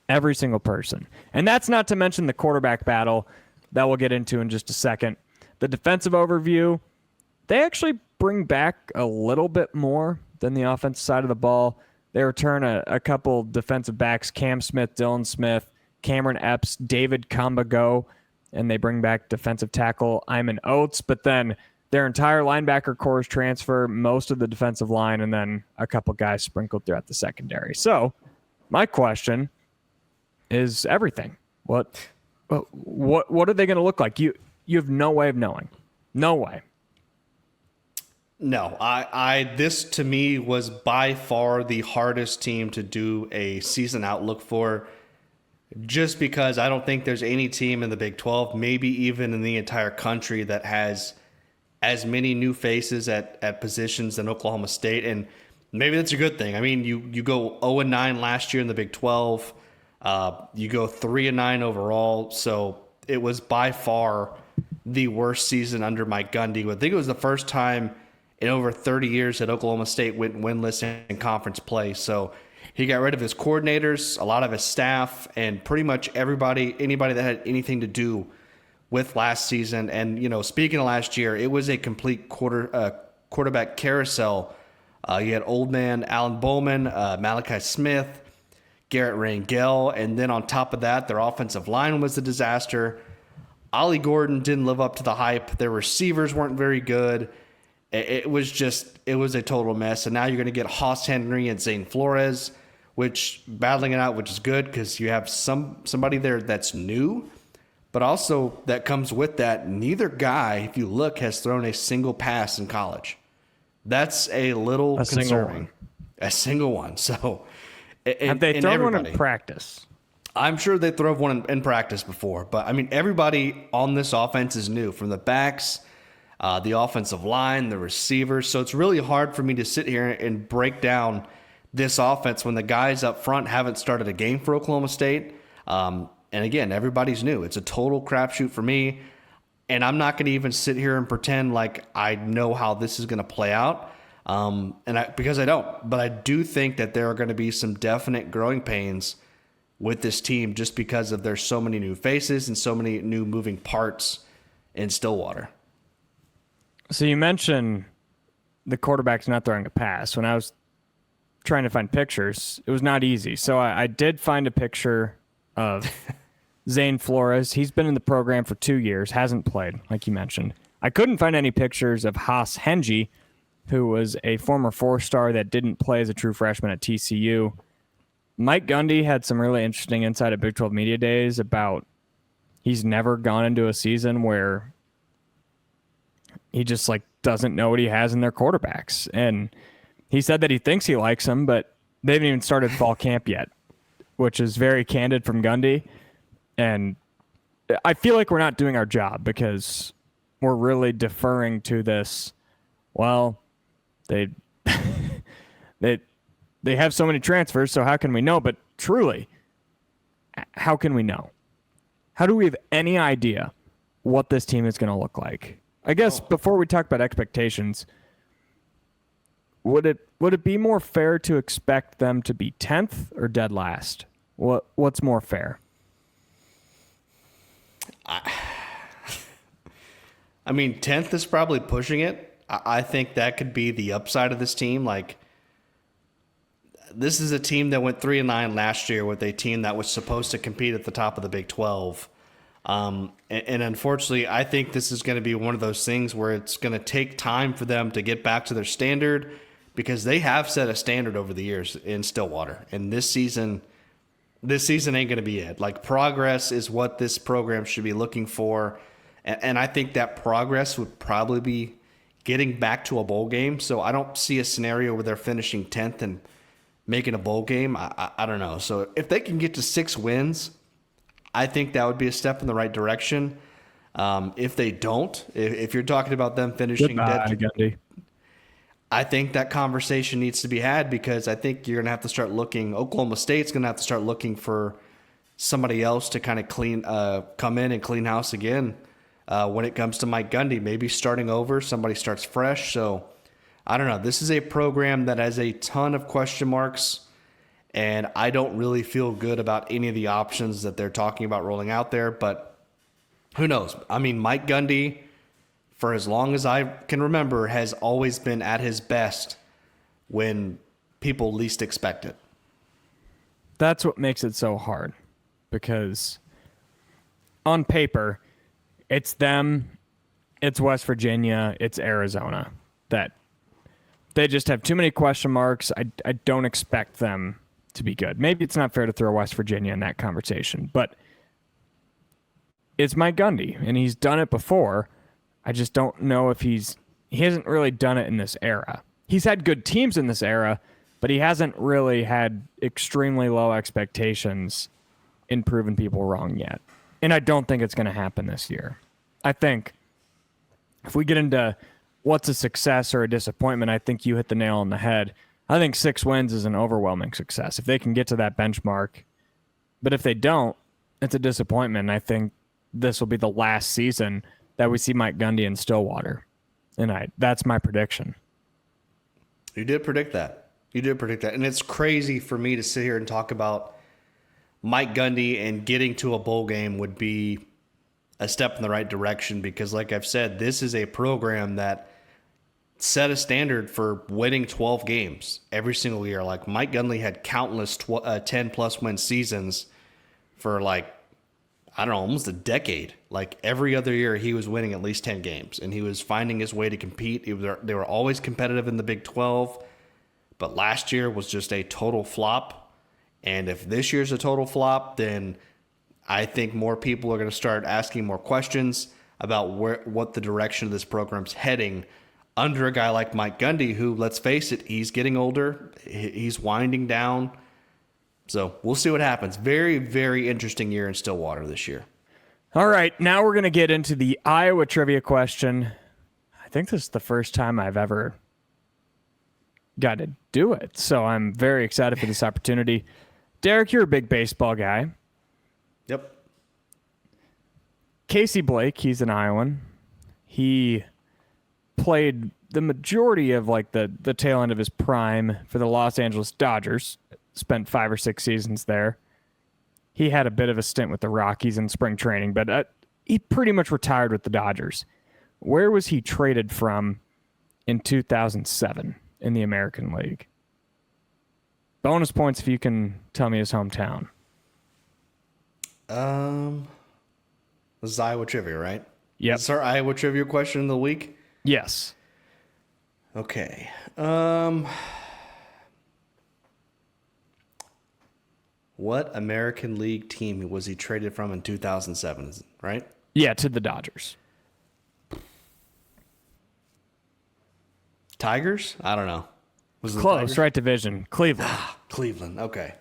Every single person. And that's not to mention the quarterback battle that we'll get into in just a second. The defensive overview, they actually bring back a little bit more than the offensive side of the ball. They return a couple defensive backs, Cam Smith, Dylan Smith, Cameron Epps, David Kambago, and they bring back defensive tackle Iman Oates. But then their entire linebacker core is transfer, most of the defensive line, and then a couple guys sprinkled throughout the secondary. So my question is everything. What are they going to look like? You have no way of knowing. No way. No, this to me was by far the hardest team to do a season outlook for, just because I don't think there's any team in the Big 12, maybe even in the entire country, that has as many new faces at positions than Oklahoma State. And maybe that's a good thing. I mean, you go 0-9 last year in the Big 12. You go 3-9 overall. So it was by far the worst season under Mike Gundy. I think it was the first time in over 30 years that Oklahoma State went winless in conference play. So he got rid of his coordinators, a lot of his staff, and pretty much anybody that had anything to do with last season. And, speaking of last year, it was a complete quarterback carousel. You had old man Alan Bowman, Malachi Smith, Garrett Rangel, and then on top of that, their offensive line was a disaster. Ollie Gordon didn't live up to the hype. Their receivers weren't very good. It was a total mess. And now you're going to get Haas Henry and Zane Flores, which battling it out, which is good because you have somebody there that's new, but also that comes with that. Neither guy, if you look, has thrown a single pass in college. That's a little concerning. A single one. So have they thrown one in practice? I'm sure they throw one in practice before, but I mean, everybody on this offense is new, from the backs the offensive line, the receivers. So it's really hard for me to sit here and break down this offense when the guys up front haven't started a game for Oklahoma State. And again, everybody's new. It's a total crapshoot for me. And I'm not going to even sit here and pretend like I know how this is going to play out. Because I don't. But I do think that there are going to be some definite growing pains with this team just because of there's so many new faces and so many new moving parts in Stillwater. So you mentioned the quarterback's not throwing a pass. When I was trying to find pictures, it was not easy. So I did find a picture of Zane Flores. He's been in the program for 2 years, hasn't played, like you mentioned. I couldn't find any pictures of Haas Henji, who was a former four-star that didn't play as a true freshman at TCU. Mike Gundy had some really interesting insight at Big 12 Media Days about he's never gone into a season where he just doesn't know what he has in their quarterbacks. And he said that he thinks he likes them, but they haven't even started fall camp yet, which is very candid from Gundy. And I feel like we're not doing our job because we're really deferring to this. Well, they have so many transfers, so how can we know? But truly, how can we know? How do we have any idea what this team is going to look like? I guess before we talk about expectations, would it be more fair to expect them to be 10th or dead last? What's more fair? I mean, 10th is probably pushing it. I think that could be the upside of this team. This is a team that went 3-9 last year with a team that was supposed to compete at the top of the Big 12. And unfortunately, I think this is going to be one of those things where it's going to take time for them to get back to their standard because they have set a standard over the years in Stillwater. And this season ain't going to be it. Progress is what this program should be looking for. And I think that progress would probably be getting back to a bowl game. So I don't see a scenario where they're finishing 10th and making a bowl game. I don't know. So if they can get to 6 wins, I think that would be a step in the right direction. If they don't, if you're talking about them finishing dead, I think that conversation needs to be had because I think you're going to have to start looking. Oklahoma State's going to have to start looking for somebody else to kind of come in and clean house again when it comes to Mike Gundy. Maybe starting over, somebody starts fresh. So I don't know. This is a program that has a ton of question marks, and I don't really feel good about any of the options that they're talking about rolling out there. But who knows? I mean, Mike Gundy, for as long as I can remember, has always been at his best when people least expect it. That's what makes it so hard because on paper, it's them, it's West Virginia, it's Arizona that they just have too many question marks. I don't expect them to be good. Maybe it's not fair to throw West Virginia in that conversation, but it's Mike Gundy, and he's done it before. I just don't know if he hasn't really done it in this era. He's had good teams in this era, but he hasn't really had extremely low expectations in proving people wrong yet. And I don't think it's going to happen this year. I think if we get into what's a success or a disappointment, I think you hit the nail on the head. I think 6 wins is an overwhelming success if they can get to that benchmark. But if they don't, it's a disappointment. I think this will be the last season that we see Mike Gundy in Stillwater. And that's my prediction. You did predict that. And it's crazy for me to sit here and talk about Mike Gundy and getting to a bowl game would be a step in the right direction because, like I've said, this is a program that set a standard for winning 12 games every single year. Mike Gundy had countless 10-plus win seasons for almost a decade. Every other year he was winning at least 10 games and he was finding his way to compete. They were always competitive in the Big 12, but last year was just a total flop. And if this year's a total flop, then I think more people are going to start asking more questions about what the direction of this program's heading under a guy like Mike Gundy, who, let's face it, he's getting older. He's winding down. So we'll see what happens. Very, very interesting year in Stillwater this year. All right, now we're going to get into the Iowa trivia question. think this is the first time I've ever got to do it. So I'm very excited for this opportunity. Derek, you're a big baseball guy. Yep. Casey Blake, he's an Iowan. He played the majority of like the tail end of his prime for the Los Angeles Dodgers. Spent 5 or 6 seasons there. He had a bit of a stint with the Rockies in spring training, but he pretty much retired with the Dodgers. Where was he traded from in 2007 in the American League? Bonus points if you can tell me his hometown. This is Iowa trivia, right? Yep. Is this our Iowa trivia question of the week? Yes. Okay. What American League team was he traded from in 2007, right? Yeah, to the Dodgers. Tigers? I don't know. Was it the Close, Tigers? right division. Cleveland. Cleveland. Okay.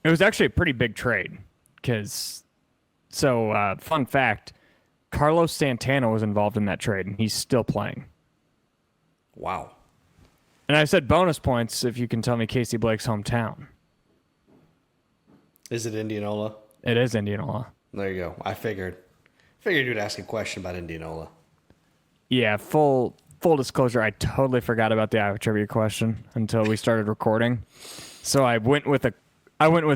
It was actually a pretty big trade because, fun fact, Carlos Santana was involved in that trade, and he's still playing. Wow. And I said bonus points if you can tell me Casey Blake's hometown. Is it Indianola? It is Indianola. There you go. I figured you'd ask a question about Indianola. Yeah, full disclosure, I totally forgot about the Iowa trivia question until we started recording. So I went with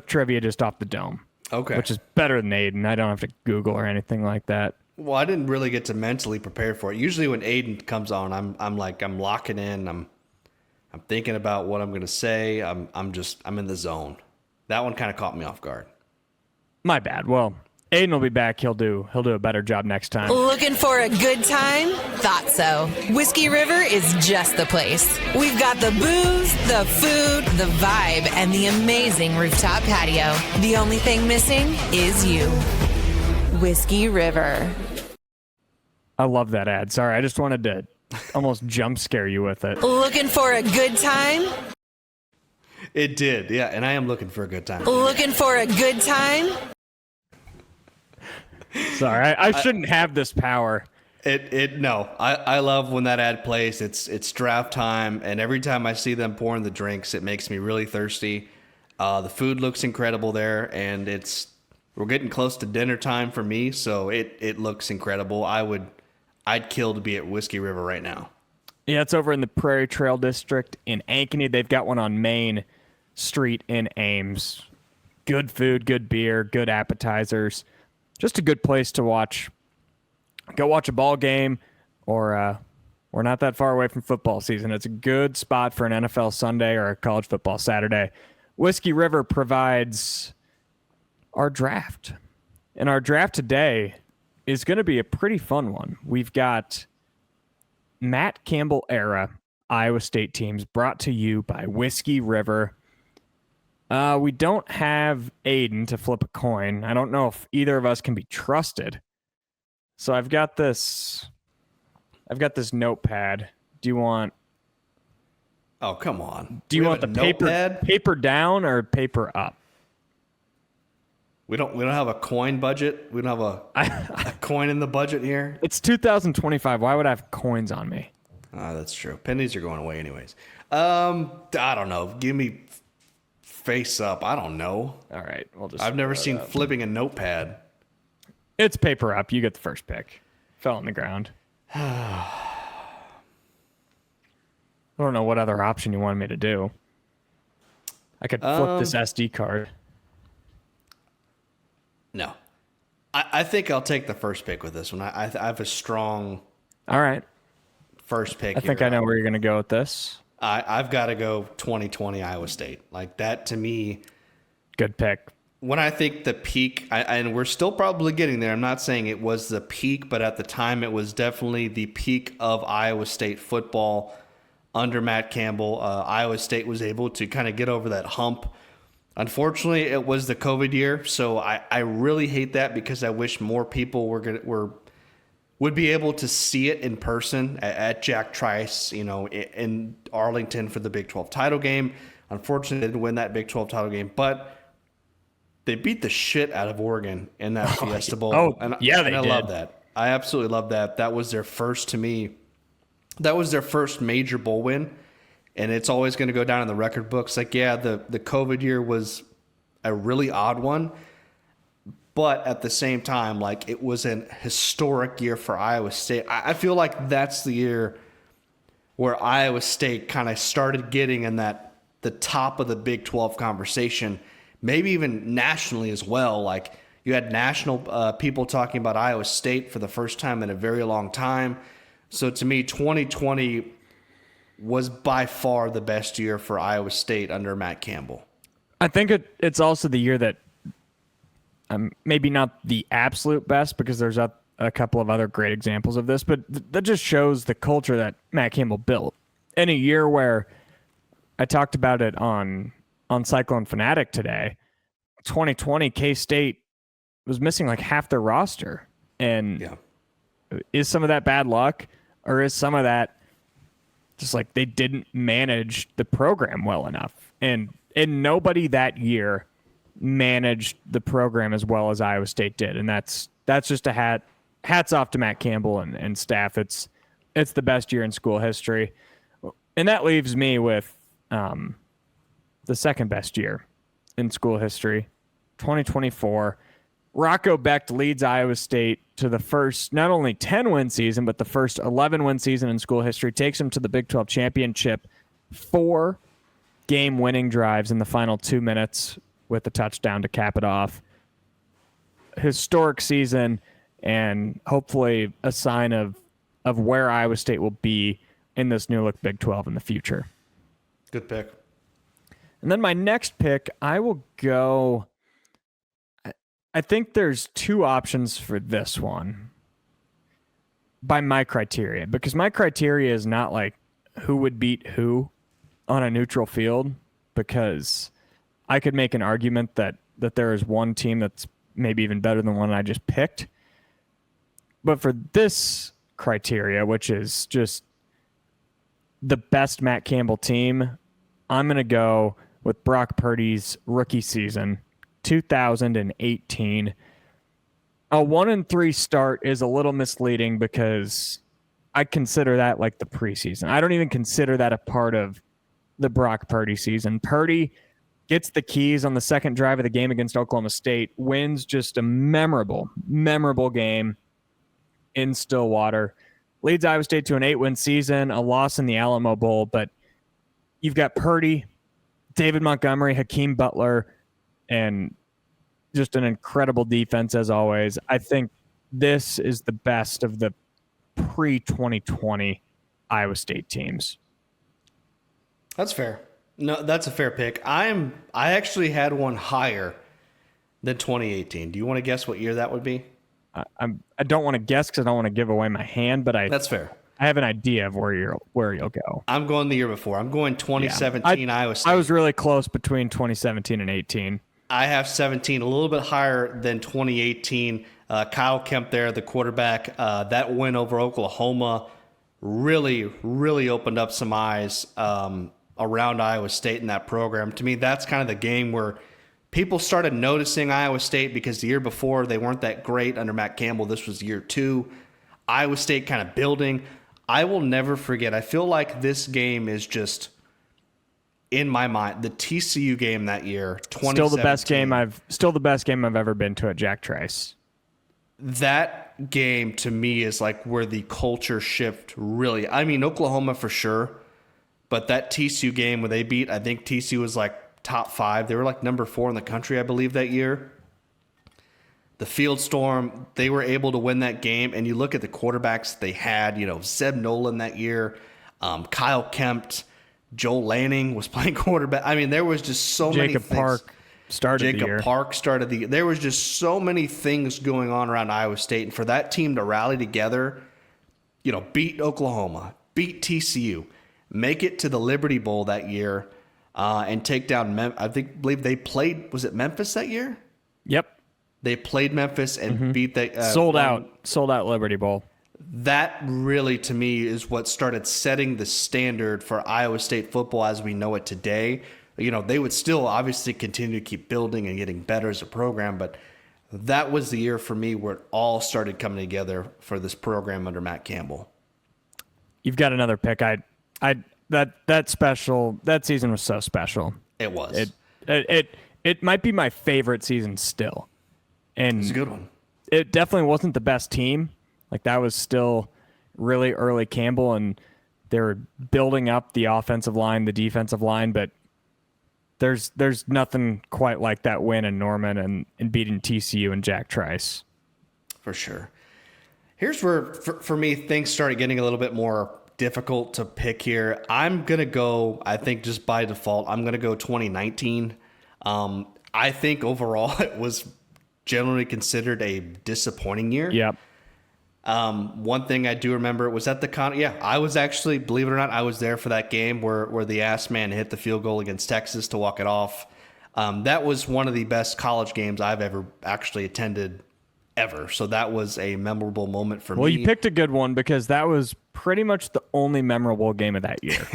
trivia just off the dome. Okay. Which is better than Aiden. I don't have to Google or anything like that. Well, I didn't really get to mentally prepare for it. Usually when Aiden comes on, I'm locking in. I'm thinking about what I'm going to say. I'm in the zone. That one kind of caught me off guard. My bad. Well, Aiden will be back. He'll do a better job next time. Looking for a good time? Thought so. Whiskey River is just the place. We've got the booze, the food, the vibe, and the amazing rooftop patio. The only thing missing is you. Whiskey River. I love that ad. Sorry, I just wanted to almost jump scare you with it. Looking for a good time? It did, yeah, and I am looking for a good time. Looking for a good time? Sorry, I shouldn't have this power. No, I love when that ad plays. It's draft time, and every time I see them pouring the drinks, it makes me really thirsty. The food looks incredible there, and we're getting close to dinner time for me, so it looks incredible. I'd kill to be at Whiskey River right now. Yeah, it's over in the Prairie Trail District in Ankeny. They've got one on Main Street in Ames. Good food, good beer, good appetizers. Just a good place to watch. Go watch a ball game, or we're not that far away from football season. It's a good spot for an NFL Sunday or a college football Saturday. Whiskey River provides our draft. And our draft today is going to be a pretty fun one. We've got Matt Campbell era Iowa State teams brought to you by Whiskey River. We don't have Aiden to flip a coin. I don't know if either of us can be trusted. So I've got this notepad. Do you want Oh, come on. Do you want the paper down or paper up? We don't have a coin budget. We don't have a coin in the budget here. It's 2025. Why would I have coins on me? That's true. Pennies are going away anyways. I don't know. Give me face up. I don't know. All right. I've never seen flipping a notepad. It's paper up. You get the first pick. Fell on the ground. I don't know what other option you wanted me to do. I could flip this SD card. No. I think I'll take the first pick with this one. I have a strong All right. first pick. I think I know where you're going to go with this. I've got to go 2020 Iowa State. Like that to me. Good pick. When I think the peak, and we're still probably getting there. I'm not saying it was the peak, but at the time it was definitely the peak of Iowa State football under Matt Campbell. Iowa State was able to kind of get over that hump. Unfortunately, it was the COVID year, so I really hate that because I wish more people would be able to see it in person at Jack Trice, in Arlington for the Big 12 title game. Unfortunately, they didn't win that Big 12 title game, but they beat the shit out of Oregon in that Fiesta Bowl. They did. I love that. I absolutely love that. That was their first, to me, that was their first major bowl win, and it's always going to go down in the record books. Like, yeah, the COVID year was a really odd one, but at the same time, like, it was an historic year for Iowa State. I feel like that's the year where Iowa State kind of started getting in the top of the Big 12 conversation, maybe even nationally as well. Like, you had national people talking about Iowa State for the first time in a very long time. So to me, 2020 was by far the best year for Iowa State under Matt Campbell. I think it's also the year that maybe not the absolute best, because there's a couple of other great examples of this, but that just shows the culture that Matt Campbell built in a year where I talked about it on Cyclone Fanatic today. 2020, K-State was missing like half their roster. And is some of that bad luck, or is some of that just like they didn't manage the program well enough? And nobody that year managed the program as well as Iowa State did. And that's just a hats off to Matt Campbell and staff. It's the best year in school history. And that leaves me with the second best year in school history, 2024. Rocco Becht leads Iowa State to the first not only 10-win season, but the first 11-win season in school history, takes them to the Big 12 championship, 4 game-winning drives in the final 2 minutes with a touchdown to cap it off. Historic season, and hopefully a sign of where Iowa State will be in this new look Big 12 in the future. Good pick. And then my next pick, I will go... I think there's 2 options for this one by my criteria, because my criteria is not like who would beat who on a neutral field, because I could make an argument that there is one team that's maybe even better than one I just picked. But for this criteria, which is just the best Matt Campbell team, I'm going to go with Brock Purdy's rookie season, 2018. A 1-3 start is a little misleading, because I consider that like the preseason. I don't even consider that a part of the Brock Purdy season. Purdy gets the keys on the second drive of the game against Oklahoma State, wins just a memorable game in Stillwater, leads Iowa State to an 8-win season, a loss in the Alamo Bowl. But you've got Purdy, David Montgomery, Hakeem Butler, and just an incredible defense as always. I think this is the best of the pre-2020 Iowa State teams. That's fair. No, that's a fair pick. I actually had one higher than 2018. Do you want to guess what year that would be? I don't want to guess because I don't want to give away my hand, but that's fair. I have an idea of where you'll go. I'm going the year before. I'm going 2017 Iowa State. I was really close between 2017 and 18. I have 17, a little bit higher than 2018. Kyle Kemp there, the quarterback. That win over Oklahoma really, really opened up some eyes around Iowa State in that program. To me, that's kind of the game where people started noticing Iowa State, because the year before they weren't that great under Matt Campbell. This was year 2. Iowa State kind of building. I will never forget. I feel like this game is just in my mind. The TCU game that year, 2017. Still the best game I've ever been to at Jack Trice. That game to me is like where the culture shift really. I mean, Oklahoma for sure, but that TCU game where they beat, I think TCU was like top 5. They were like number 4 in the country, I believe, that year. The Field Storm, they were able to win that game. And you look at the quarterbacks they had, Zeb Nolan that year, Kyle Kemp, Joel Lanning was playing quarterback. I mean, there was just so many things. Jacob Park started the year. There was just so many things going on around Iowa State. And for that team to rally together, beat Oklahoma, beat TCU, make it to the Liberty Bowl that year, and take down believe they played, was it Memphis that year? Yep. They played Memphis and beat the sold out Liberty Bowl. That really, to me, is what started setting the standard for Iowa State football as we know it today. They would still obviously continue to keep building and getting better as a program, but that was the year for me where it all started coming together for this program under Matt Campbell. you've got another pick. That season was so special. It was. It might be my favorite season still. And it's a good one. It definitely wasn't the best team. Like, that was still really early Campbell, and they were building up the offensive line, the defensive line, but there's nothing quite like that win in Norman and beating TCU and Jack Trice. For sure. Here's where, for me, things started getting a little bit more difficult to pick here. I'm going to go, I think just by default, I'm going to go 2019. I think overall it was generally considered a disappointing year. Yep. One thing I do remember was at the I was actually, believe it or not, I was there for that game where the ass man hit the field goal against Texas to walk it off. That was one of the best college games I've ever actually attended ever. So that was a memorable moment for me. Well, you picked a good one because that was pretty much the only memorable game of that year.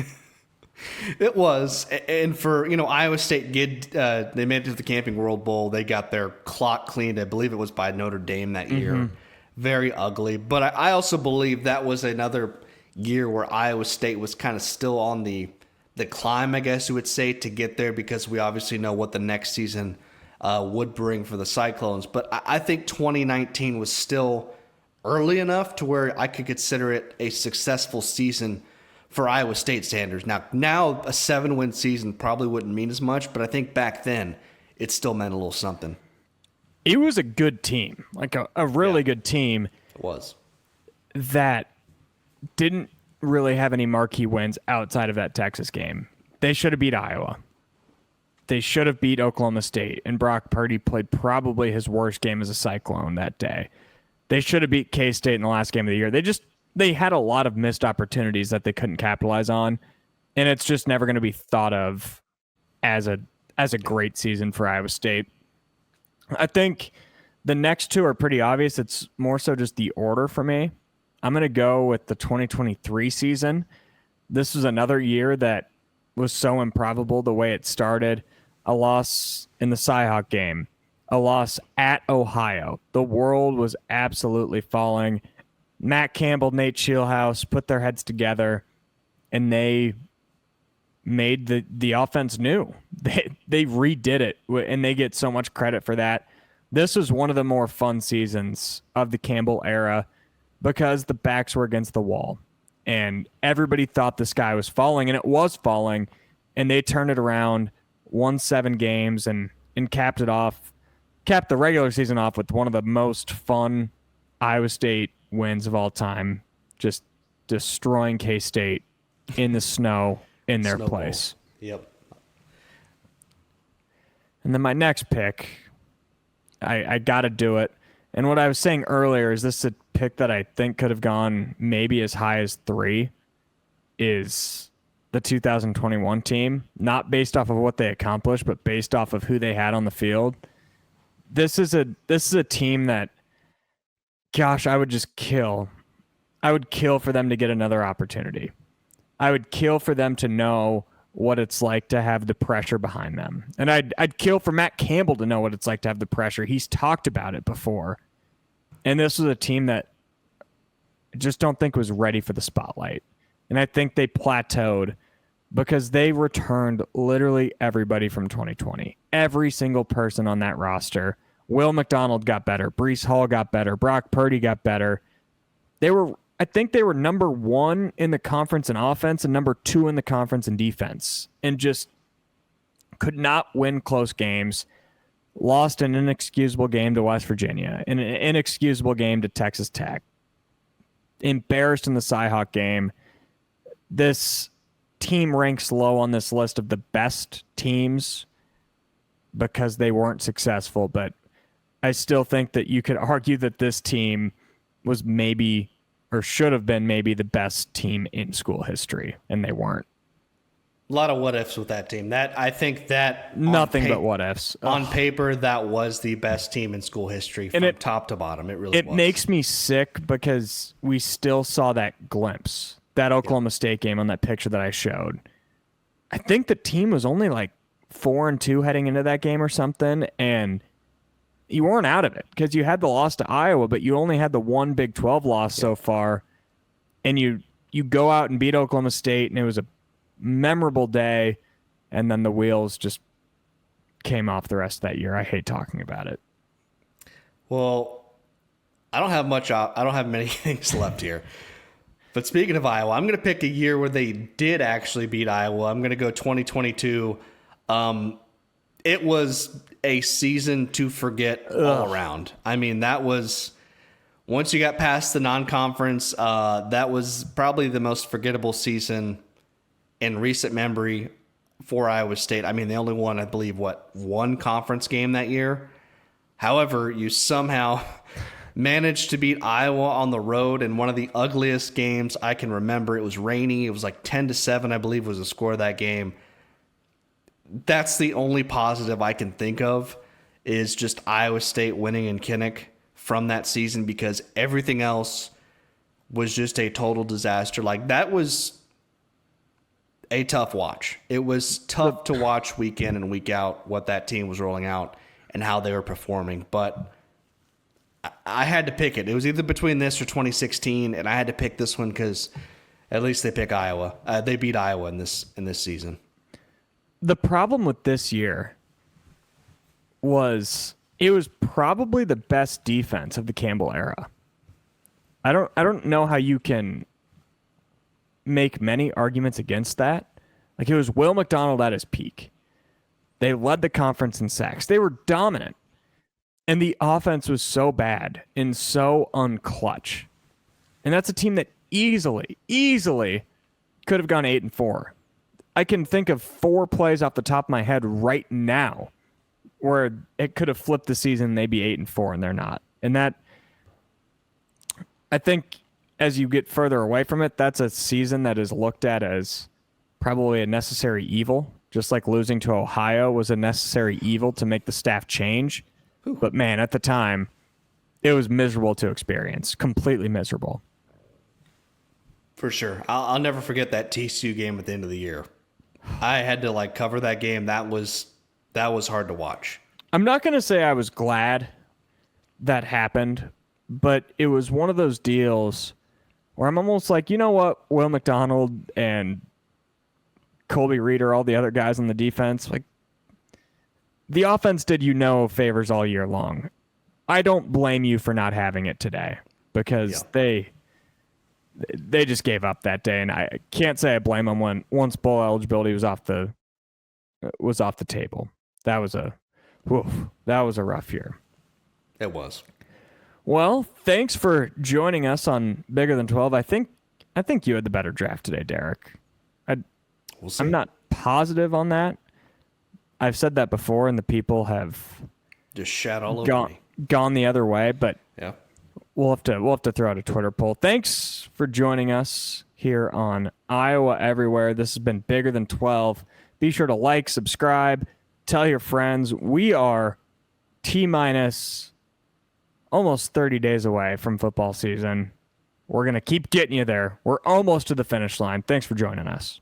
It was. And for, Iowa State, they made it to the Camping World Bowl. They got their clock cleaned. I believe it was by Notre Dame that year. Very ugly. But I also believe that was another year where Iowa State was kind of still on the climb, I guess you would say, to get there, because we obviously know what the next season would bring for the Cyclones. But I think 2019 was still early enough to where I could consider it a successful season for Iowa State standards. Now a 7-win season probably wouldn't mean as much, but I think back then it still meant a little something. It was a good team, like a really good team. It was. That didn't really have any marquee wins outside of that Texas game. They should have beat Iowa. They should have beat Oklahoma State, and Brock Purdy played probably his worst game as a Cyclone that day. They should have beat K-State in the last game of the year. They had a lot of missed opportunities that they couldn't capitalize on, and it's just never going to be thought of as a great season for Iowa State. I think the next two are pretty obvious. It's more so just the order for me. I'm going to go with the 2023 season. This was another year that was so improbable the way it started. A loss in the Cyhawk game, a loss at Ohio. The world was absolutely falling. Matt Campbell, Nate Scheelhaus put their heads together, and they made the offense new. They redid it, and they get so much credit for that. This was one of the more fun seasons of the Campbell era because the backs were against the wall, and everybody thought the sky was falling, and it was falling, and they turned it around, won 7 games, and capped the regular season off with one of the most fun Iowa State wins of all time, just destroying K-State in the snow in their place. Yep. And then my next pick, I got to do it. And what I was saying earlier is this a pick that I think could have gone maybe as high as 3, is the 2021 team, not based off of what they accomplished, but based off of who they had on the field. This is a team that, gosh, I would just kill. I would kill for them to get another opportunity. I would kill for them to know what it's like to have the pressure behind them. And I'd kill for Matt Campbell to know what it's like to have the pressure. He's talked about it before. And this was a team that I just don't think was ready for the spotlight. And I think they plateaued because they returned literally everybody from 2020. Every single person on that roster. Will McDonald got better. Breece Hall got better. Brock Purdy got better. I think they were number 1 in the conference in offense and number 2 in the conference in defense, and just could not win close games. Lost an inexcusable game to West Virginia, and an inexcusable game to Texas Tech. Embarrassed in the Cyhawk game. This team ranks low on this list of the best teams because they weren't successful, but I still think that you could argue that this team was maybe, or should have been maybe, the best team in school history, and they weren't. A lot of what ifs with that team. I think that nothing but what ifs. On paper, that was the best team in school history from top to bottom. It really was. It makes me sick because we still saw that glimpse, that Oklahoma State game on that picture that I showed. I think the team was only like 4-2 heading into that game or something, and you weren't out of it because you had the loss to Iowa, but you only had the one Big 12 loss so far, and you you go out and beat Oklahoma State, and it was a memorable day, and then the wheels just came off the rest of that year. I hate talking about it. Well, I don't have many things left here. But speaking of Iowa, I'm going to pick a year where they did actually beat Iowa. I'm going to go 2022. It was a season to forget all around. I mean, that was, once you got past the non-conference, that was probably the most forgettable season in recent memory for Iowa State. I mean, they only won, I believe, one conference game that year. However, you somehow managed to beat Iowa on the road in one of the ugliest games I can remember. It was rainy. It was like 10-7, I believe, was the score of that game. That's the only positive I can think of, is just Iowa State winning in Kinnick from that season, because everything else was just a total disaster. Like, that was a tough watch. It was tough to watch week in and week out what that team was rolling out and how they were performing. But I had to pick it. It was either between this or 2016, and I had to pick this one because at least they pick Iowa. They beat Iowa in this season. The problem with this year was it was probably the best defense of the Campbell era. I don't know how you can make many arguments against that. Like, it was Will McDonald at his peak. They led the conference in sacks. They were dominant. And the offense was so bad and so unclutch. And that's a team that easily could have gone 8-4. I can think of 4 plays off the top of my head right now where it could have flipped the season and they'd be 8-4, and they're not. And that, I think, as you get further away from it, that's a season that is looked at as probably a necessary evil, just like losing to Ohio was a necessary evil to make the staff change. But man, at the time, it was miserable to experience. Completely miserable. For sure. I'll never forget that TCU game at the end of the year. I had to cover that game. That was hard to watch. I'm not going to say I was glad that happened, but it was one of those deals where I'm almost like, you know what, Will McDonald and Colby Reeder, all the other guys on the defense, like, the offense did you no favors all year long. I don't blame you for not having it today, because they just gave up that day, and I can't say I blame them when once bowl eligibility was off the table. That was a rough year. It was. Well, thanks for joining us on Bigger Than 12. I think you had the better draft today, Derek. We'll see. I'm not positive on that. I've said that before, and the people have just shat all over me. Gone the other way, but yeah, we'll have to throw out a Twitter poll. Thanks for joining us here on Iowa Everywhere. This has been Bigger Than 12. Be sure to like, subscribe, tell your friends. We are T-minus almost 30 days away from football season. We're going to keep getting you there. We're almost to the finish line. Thanks for joining us.